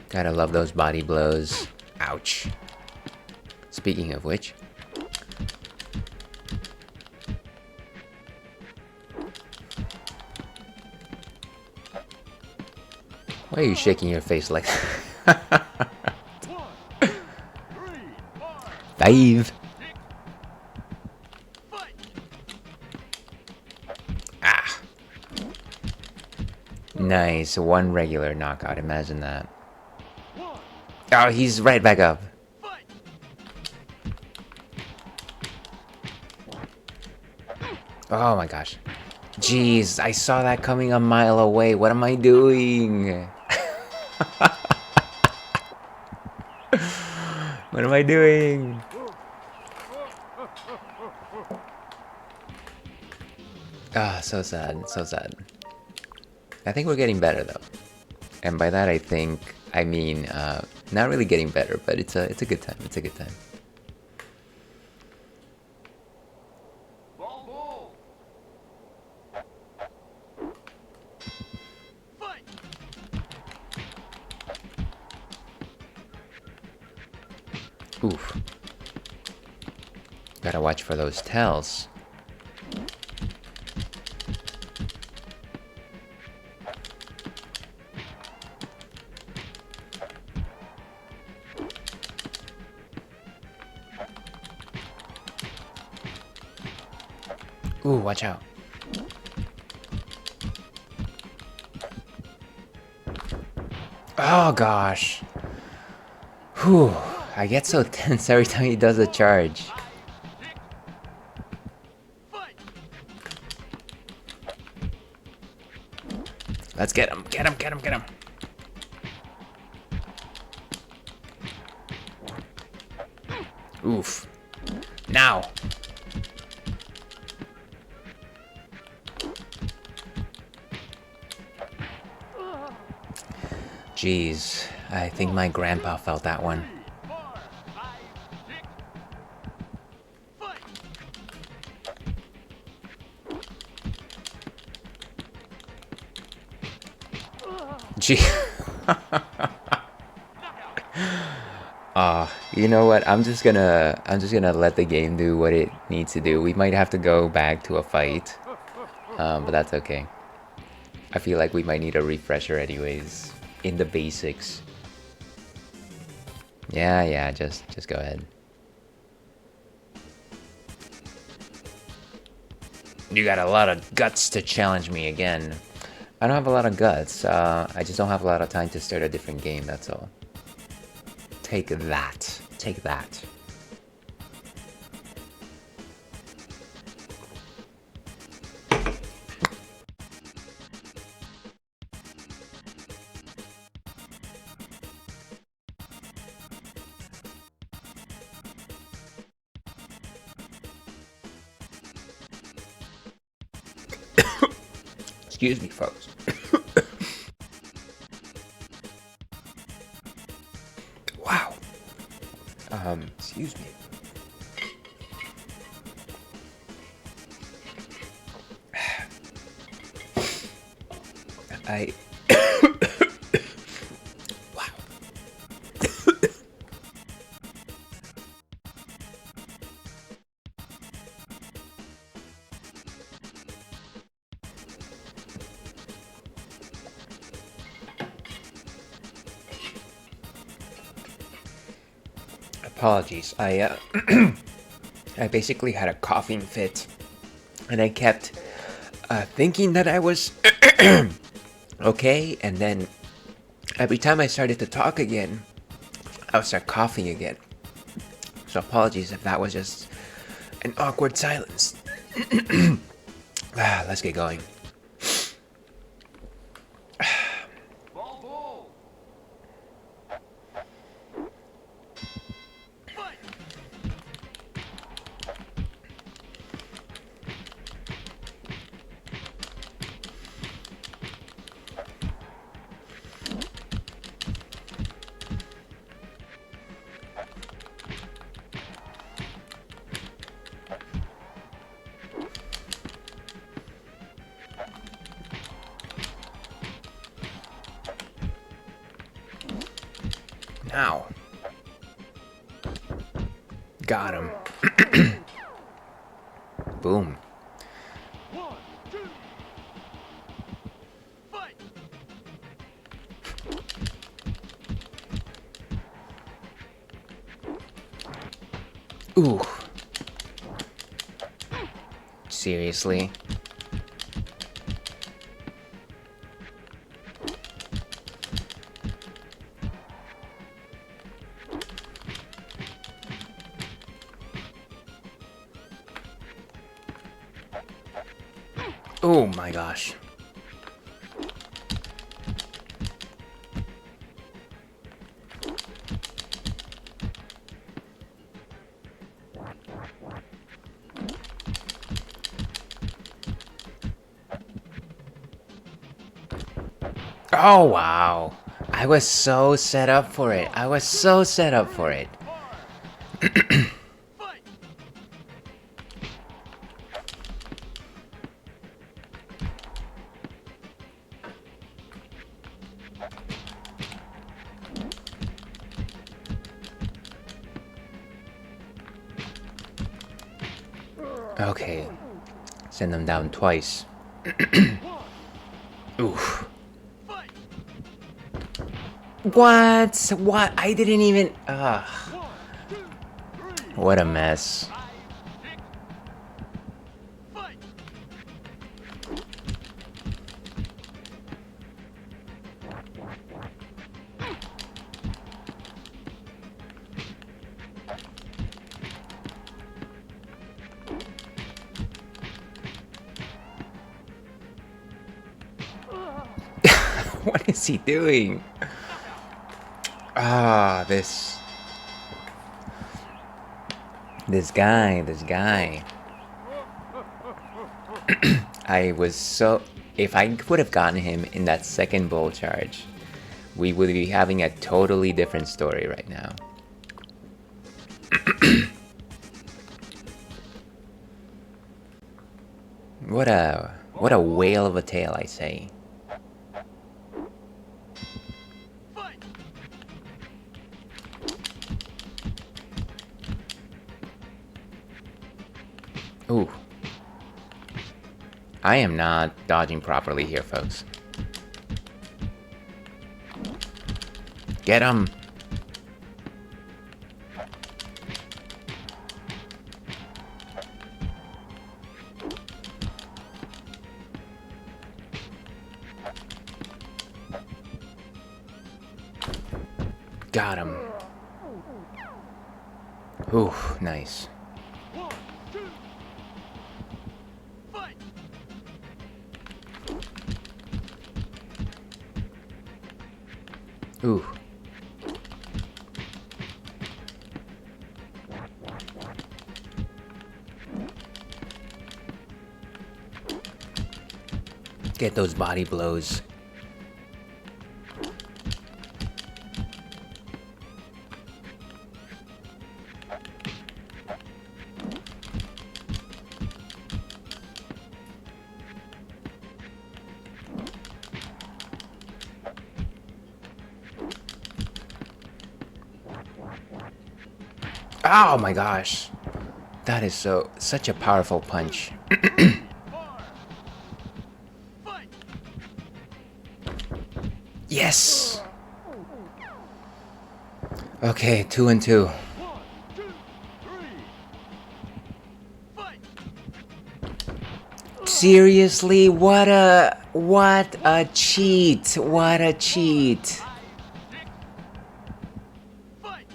Gotta love those body blows. Ouch. Speaking of which. Why are you shaking your face like that? 1, 2, 3, 4, 5. fight! Ah. Nice. One regular knockout. Imagine that. 1, Oh, he's right back up. fight! Oh my gosh. Jeez, I saw that coming a mile away. What am I doing? What am I doing? Ah, so sad, so sad. I think we're getting better though. And by that I mean not really getting better, but it's a good time. It's a good time. Ball bull! Fight! Oof. Gotta watch for those tells. Ooh, watch out. Oh gosh. Whew. I get so tense every time he does a charge. Fight! Let's get him. Get him, get him, get him. Oof. Now. Jeez, I think my grandpa felt that one. 3, 4, 5, 6. Fight! Gee. You know what? I'm just gonna let the game do what it needs to do. We might have to go back to a fight, but that's okay. I feel like we might need a refresher anyways in the basics. Yeah, just go ahead. You got a lot of guts to challenge me again. I don't have a lot of guts. I just don't have a lot of time to start a different game, that's all. Take that. Take that. Excuse me, folks. Wow. Excuse me. I. Wow. Apologies. I basically had a coughing fit, and I kept thinking that I was okay, and then every time I started to talk again, I would start coughing again. So apologies if that was just an awkward silence. Let's get going. Ball, ball. Fight. Now. Got him. Boom. 1, 2. Fight. Ooh. Seriously? Oh my gosh. Oh wow. I was so set up for it. I was so set up for it. Fight. Okay. Send them down twice. 1. Oof. Fight. What? What? I didn't even. 1, 2, 3. What a mess. 5, 6. Fight. What is he doing? This guy. I was so. If I would have gotten him in that second bull charge, we would be having a totally different story right now. What a whale of a tale, I say. Fight. Ooh. I am not dodging properly here, folks. Get him! Got him. Ooh, nice. 1, 2. Fight. Ooh. Get those body blows. Oh my gosh. That is such a powerful punch. Yes. Okay, 2 and 2. 1, 2, 3. Fight. Seriously, what a cheat. What a cheat. Fight.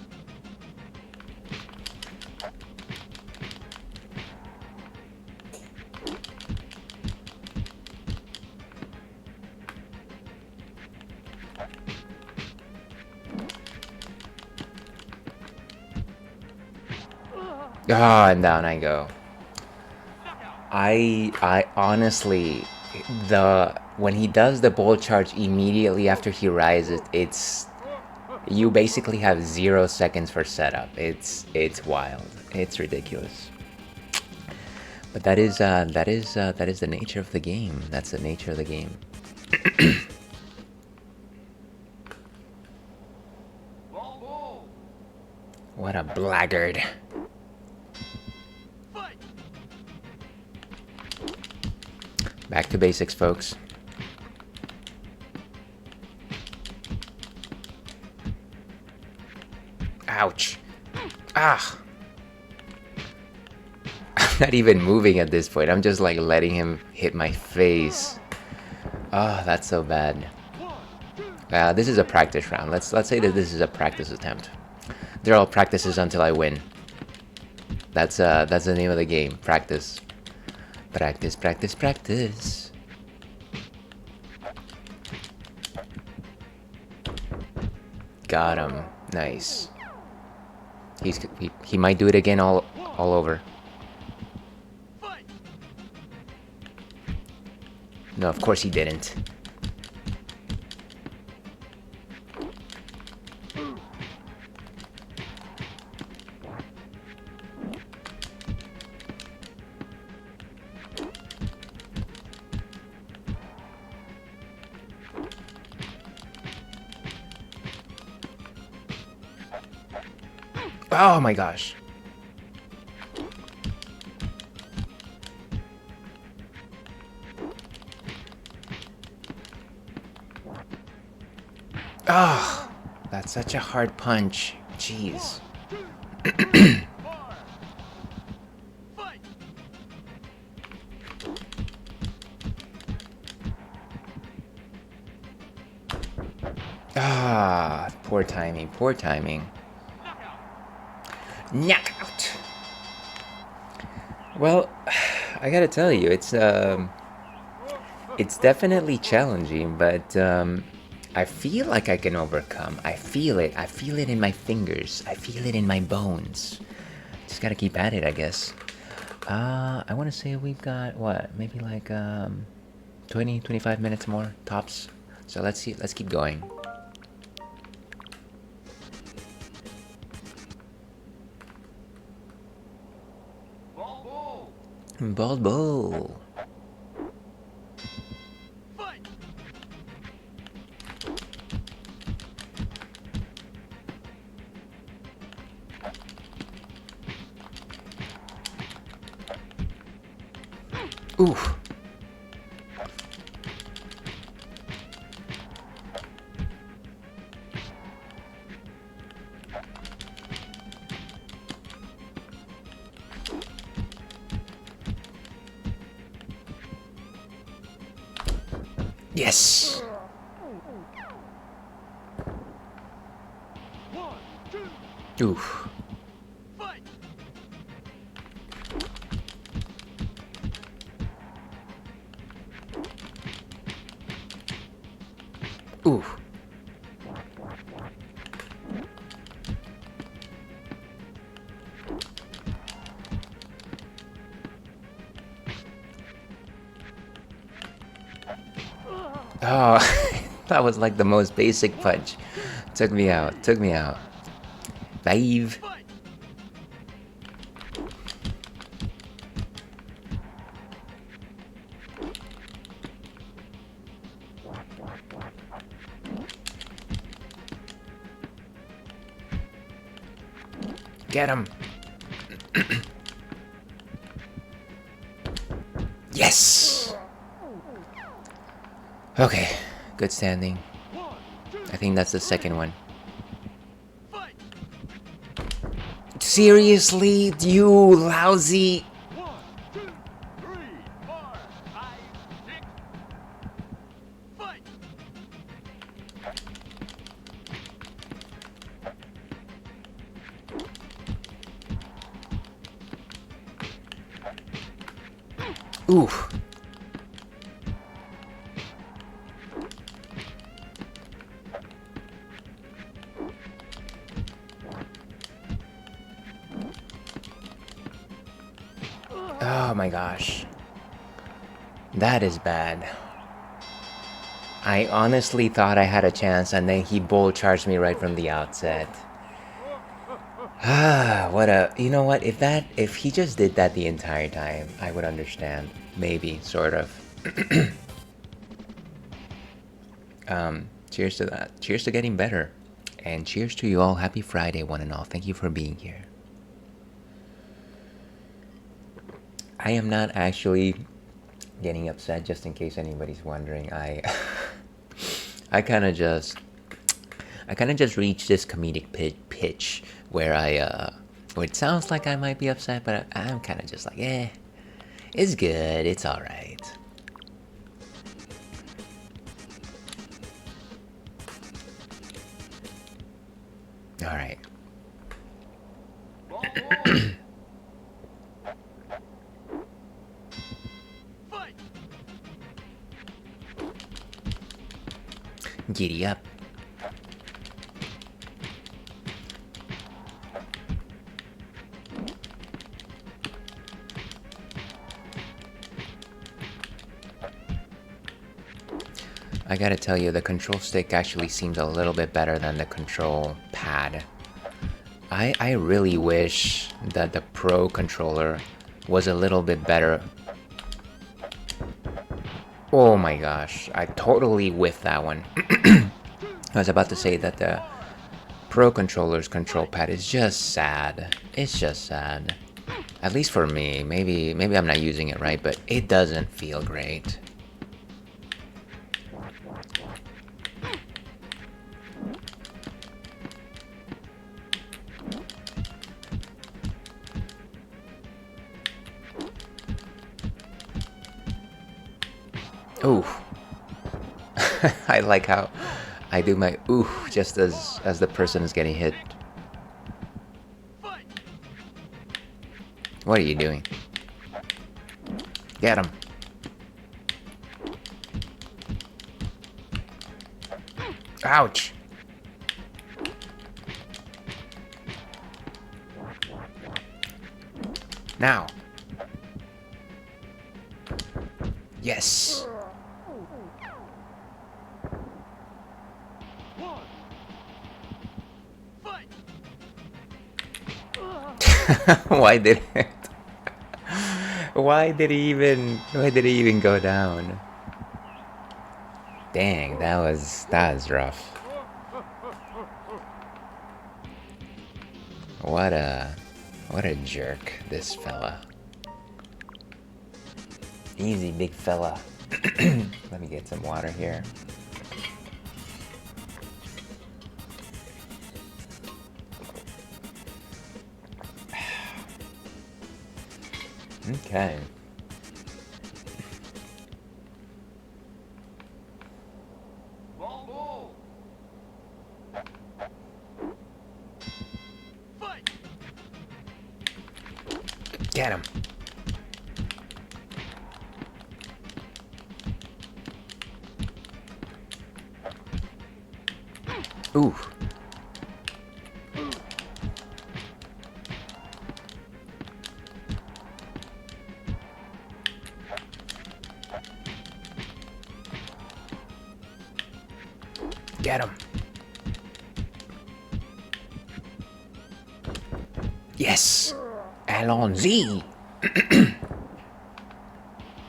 Ah, and down I go. I honestly, when he does the bull charge immediately after he rises, you basically have 0 seconds for setup. It's wild. It's ridiculous. But that is the nature of the game. That's the nature of the game. What a blackguard. Fight. Back to basics, folks. Ouch. Ah. I'm not even moving at this point. I'm just like letting him hit my face. Oh, that's so bad. This is a practice round. Let's say that this is a practice attempt. They're all practices until I win. That's the name of the game. Practice. Practice, practice, practice. Got him. Nice. He might do it again all over. No, of course he didn't. Oh my gosh. Ah, that's such a hard punch. Jeez. Ah, poor timing, poor timing. Knockout. Well, I gotta tell you, it's definitely challenging, but I feel like I can overcome. I feel it. I feel it in my fingers. I feel it in my bones. Just gotta keep at it, I guess. I want to say we've got what, maybe like 20-25 minutes more tops. So let's see. Let's keep going. Bald bull. Oof. Yes. Oof. Oof. Oh, that was like the most basic punch. Took me out. Took me out. 5. Fight! Get him. Yes. Okay. Good standing. 1, 2, I think that's the second one. fight! Seriously, you lousy. 1, 2, 3, 4, 5, 6. Fight! Oof. Oh my gosh. That is bad. I honestly thought I had a chance and then he bull charged me right from the outset. Ah, what a... You know what? If he just did that the entire time, I would understand. Maybe, sort of. Cheers to that. Cheers to getting better. And cheers to you all. Happy Friday, one and all. Thank you for being here. I am not actually getting upset, just in case anybody's wondering. I kind of just reached this comedic pitch where where it sounds like I might be upset, but I'm kind of just like, it's good, it's all right. All right. Fight! Giddy up. I gotta tell you, the control stick actually seems a little bit better than the control pad. I really wish that the Pro controller was a little bit better. Oh my gosh, I totally whiffed that one. I was about to say that the Pro controller's control pad is just sad. It's just sad. At least for me. Maybe I'm not using it right, but it doesn't feel great. Ooh. I like how I do my ooh just as the person is getting hit. Fight! What are you doing? Get him. Ouch. Now. Yes. 1. Fight! Why did it? Why did he even go down? Dang, that was rough. What a jerk, this fella. Easy, big fella. Let me get some water here. Okay. Ball. Fight! Get him. Ooh. Get him. Yes. Allons-y.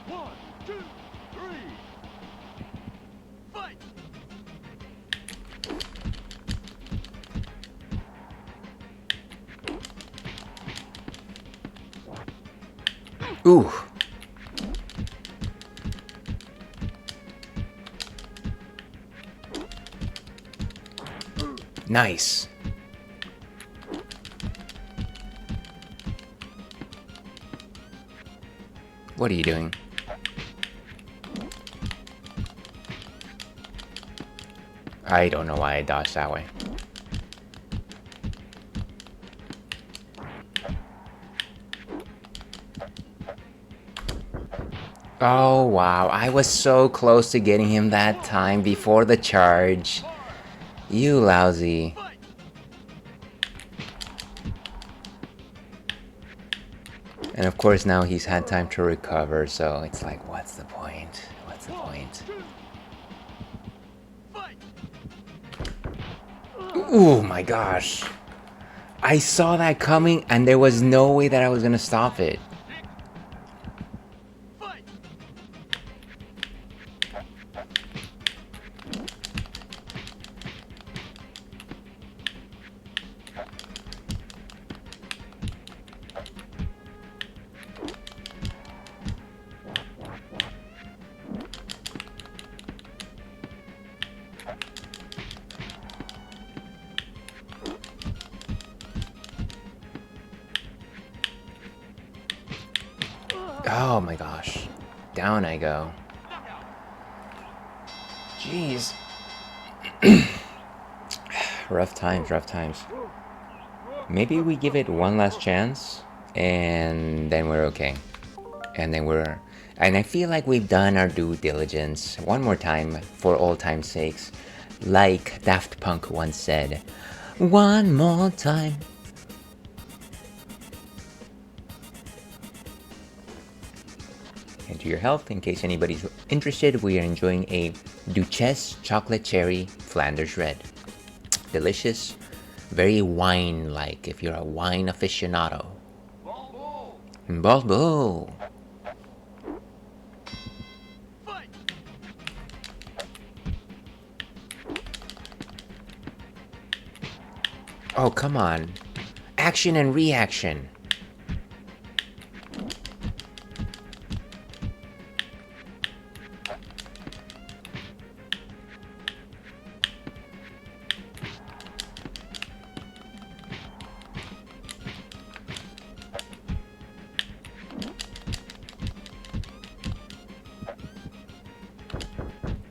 1, 2, 3. Fight! Ooh. Nice. What are you doing? I don't know why I dodged that way. Oh wow, I was so close to getting him that time before the charge. You lousy. And of course now he's had time to recover, so it's like, what's the point? What's the point? Oh my gosh. I saw that coming and there was no way that I was gonna stop it. Oh my gosh. Down I go. Jeez. Rough times, rough times. Maybe we give it one last chance and then we're okay. And I feel like we've done our due diligence one more time for old time's sakes. Like Daft Punk once said, one more time. And to your health, in case anybody's interested, we are enjoying a Duchesse Chocolate Cherry Flanders Red. Delicious, very wine-like if you're a wine aficionado. Balbo! Oh, come on. Action and reaction.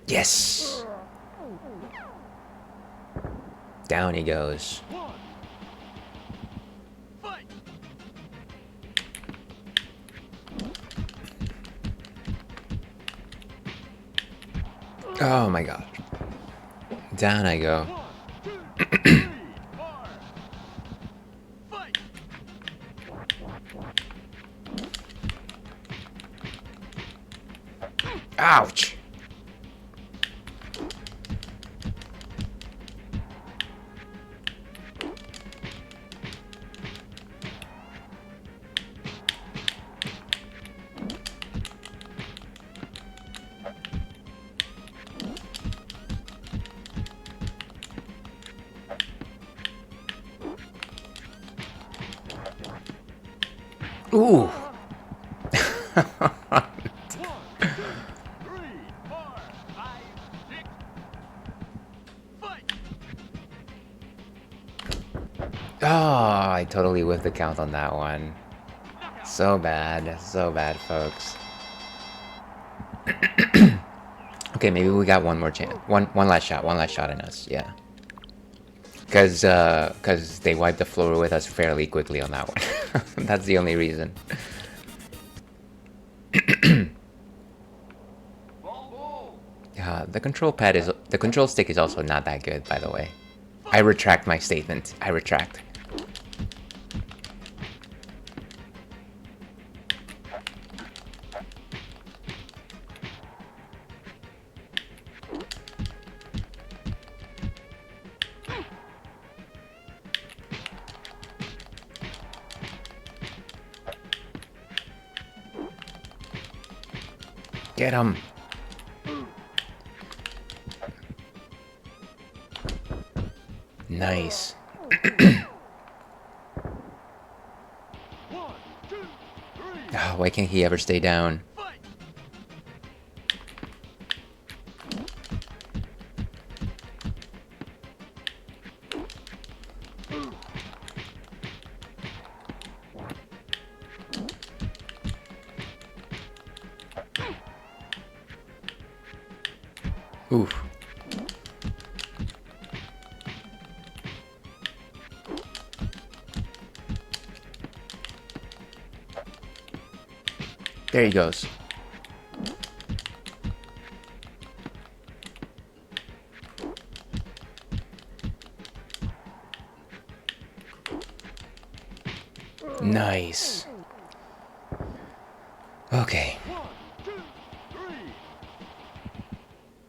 Yes! Down he goes. Oh my god. Down I go. Ouch! Ooh! Oh, I totally whiffed the count on that one. So bad, folks. Okay, maybe we got one more chance. One last shot in us, yeah. Cause they wiped the floor with us fairly quickly on that one. That's the only reason. The control stick is also not that good, by the way. I retract my statement. I retract. Get him. Nice. 1, 2, 3. Oh, why can't he ever stay down? Fight. Oof. There he goes. Nice. Okay. 1, 2, 3.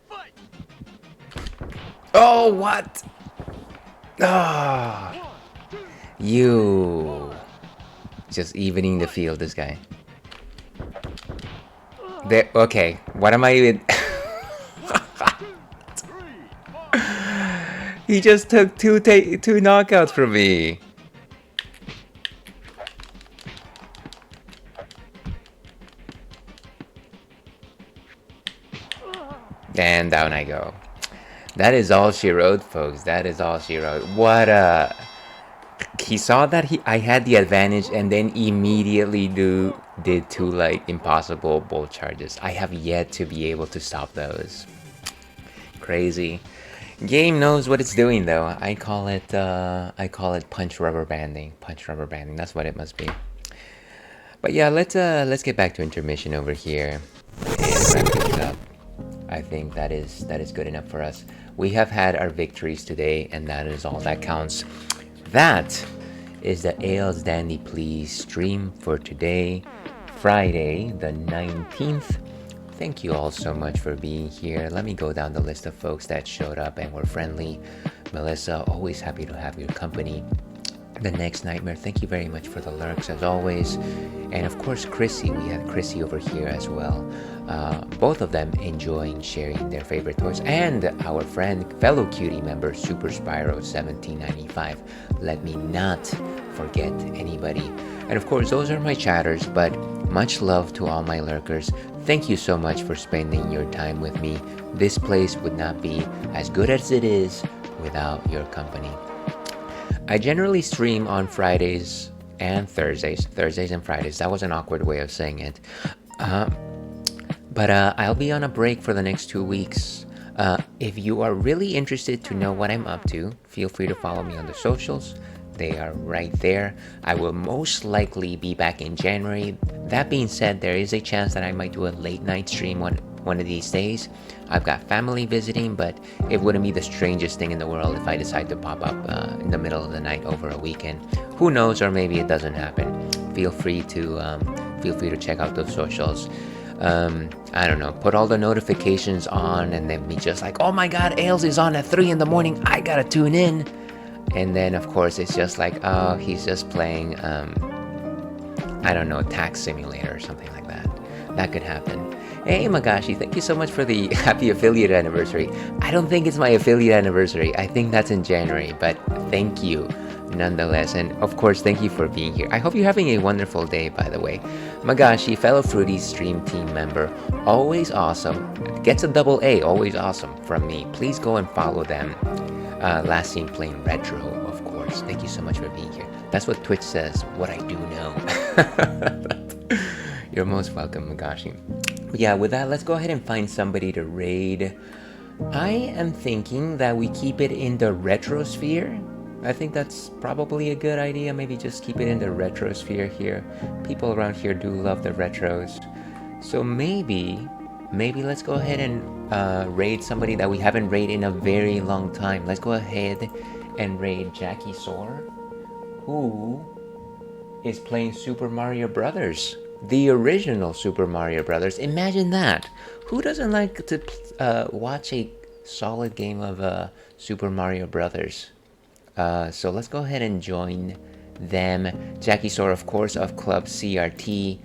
Fight. Oh, what? Ah, 1, 2. you. Just evening the field, this guy. There, okay, what am I even... 3, 4. He just took two knockouts from me. And down I go. That is all she wrote, folks. That is all she wrote. What a... He saw that I had the advantage and then immediately did two like impossible bull charges. I have yet to be able to stop those. Crazy. Game knows what it's doing though. I call it punch rubber banding. Punch rubber banding. That's what it must be. But yeah, let's get back to intermission over here and wrap things up. I think that is good enough for us. We have had our victories today, and that is all that counts. That is the Ales Dandy Please stream for today, Friday the 19th. Thank you all so much for being here. Let me go down the list of folks that showed up and were friendly. Melissa, always happy to have your company. The Next Nightmare, thank you very much for the lurks as always. And of course Chrissy, we had Chrissy over here as well. Both of them enjoying sharing their favorite toys. And our fellow cutie member Super Spyro 1795. Let me not forget anybody. And of course those are my chatters, but much love to all my lurkers. Thank you so much for spending your time with me. This place would not be as good as it is without your company. I generally stream on Fridays and Thursdays. Thursdays and Fridays. That was an awkward way of saying it. But I'll be on a break for the next 2 weeks. If you are really interested to know what I'm up to, feel free to follow me on the socials. They are right there. I will most likely be back in January. That being said, there is a chance that I might do a late night stream one of these days. I've got family visiting, but it wouldn't be the strangest thing in the world if I decide to pop up in the middle of the night over a weekend. Who knows, or maybe it doesn't happen. Feel free to check out those socials. I don't know, put all the notifications on and then be just like, oh my god, Ales is on at 3 in the morning, I gotta tune in. And then of course it's just like, oh, he's just playing I don't know, Tax Simulator or something like that. That could happen. Hey Magashi, thank you so much for the happy affiliate anniversary. I don't think it's my affiliate anniversary. I think that's in January, but thank you nonetheless. And of course, thank you for being here. I hope you're having a wonderful day, by the way. Magashi, fellow Fruity stream team member, always awesome. Gets a double A, always awesome from me. Please go and follow them. Last seen playing Retro, of course. Thank you so much for being here. That's what Twitch says, what I do know. You're most welcome, Magashi. Yeah, with that, let's go ahead and find somebody to raid. I am thinking that we keep it in the Retrosphere. I think that's probably a good idea. Maybe just keep it in the Retrosphere here. People around here do love the retros. So maybe let's go ahead and raid somebody that we haven't raided in a very long time. Let's go ahead and raid Jackie Soar, who is playing Super Mario Brothers. The original Super Mario Brothers. Imagine that. Who doesn't like to watch a solid game of Super Mario Brothers? So let's go ahead and join them. Jackie Soar, of course, of Club CRT.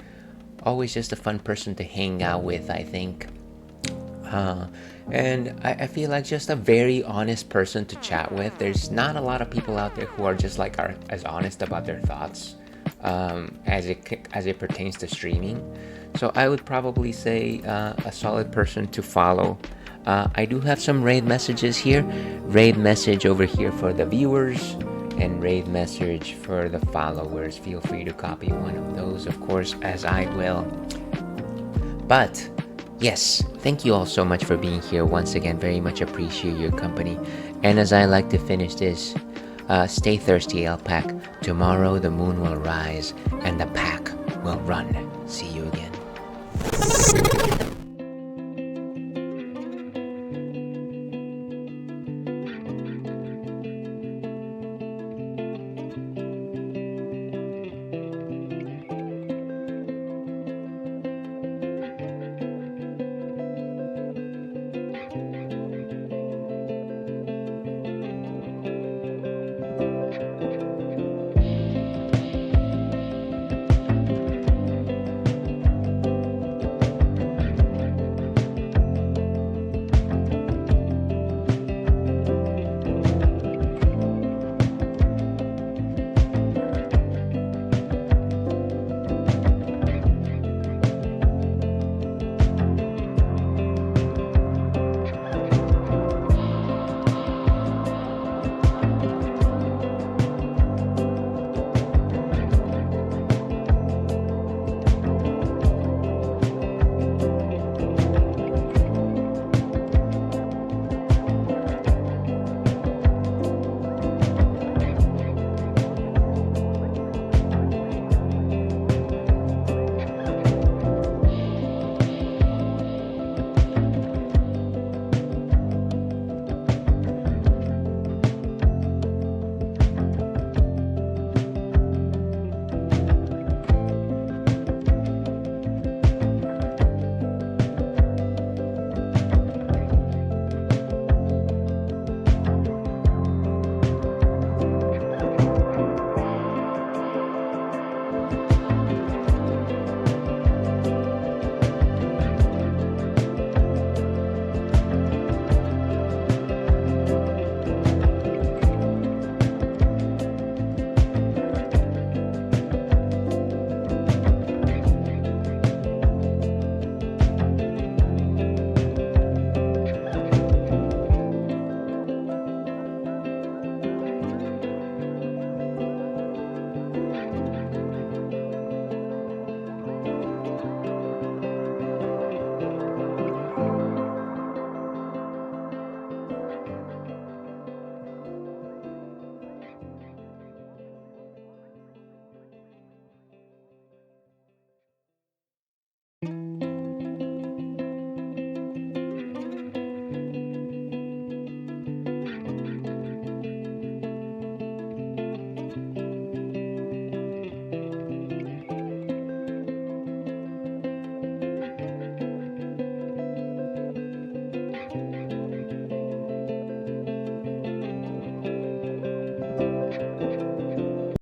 always just a fun person to hang out with, I think. And I feel like just a very honest person to chat with. There's not a lot of people out there who are just like are as honest about their thoughts as it pertains to streaming. So I would probably say a solid person to follow. I do have some raid messages here. Raid message over here for the viewers, and raid message for the followers. Feel free to copy one of those, of course, as I will. But yes, thank you all so much for being here once again. Very much appreciate your company. And as I like to finish this, stay thirsty, Pack. Tomorrow the moon will rise and the pack will run. See you again.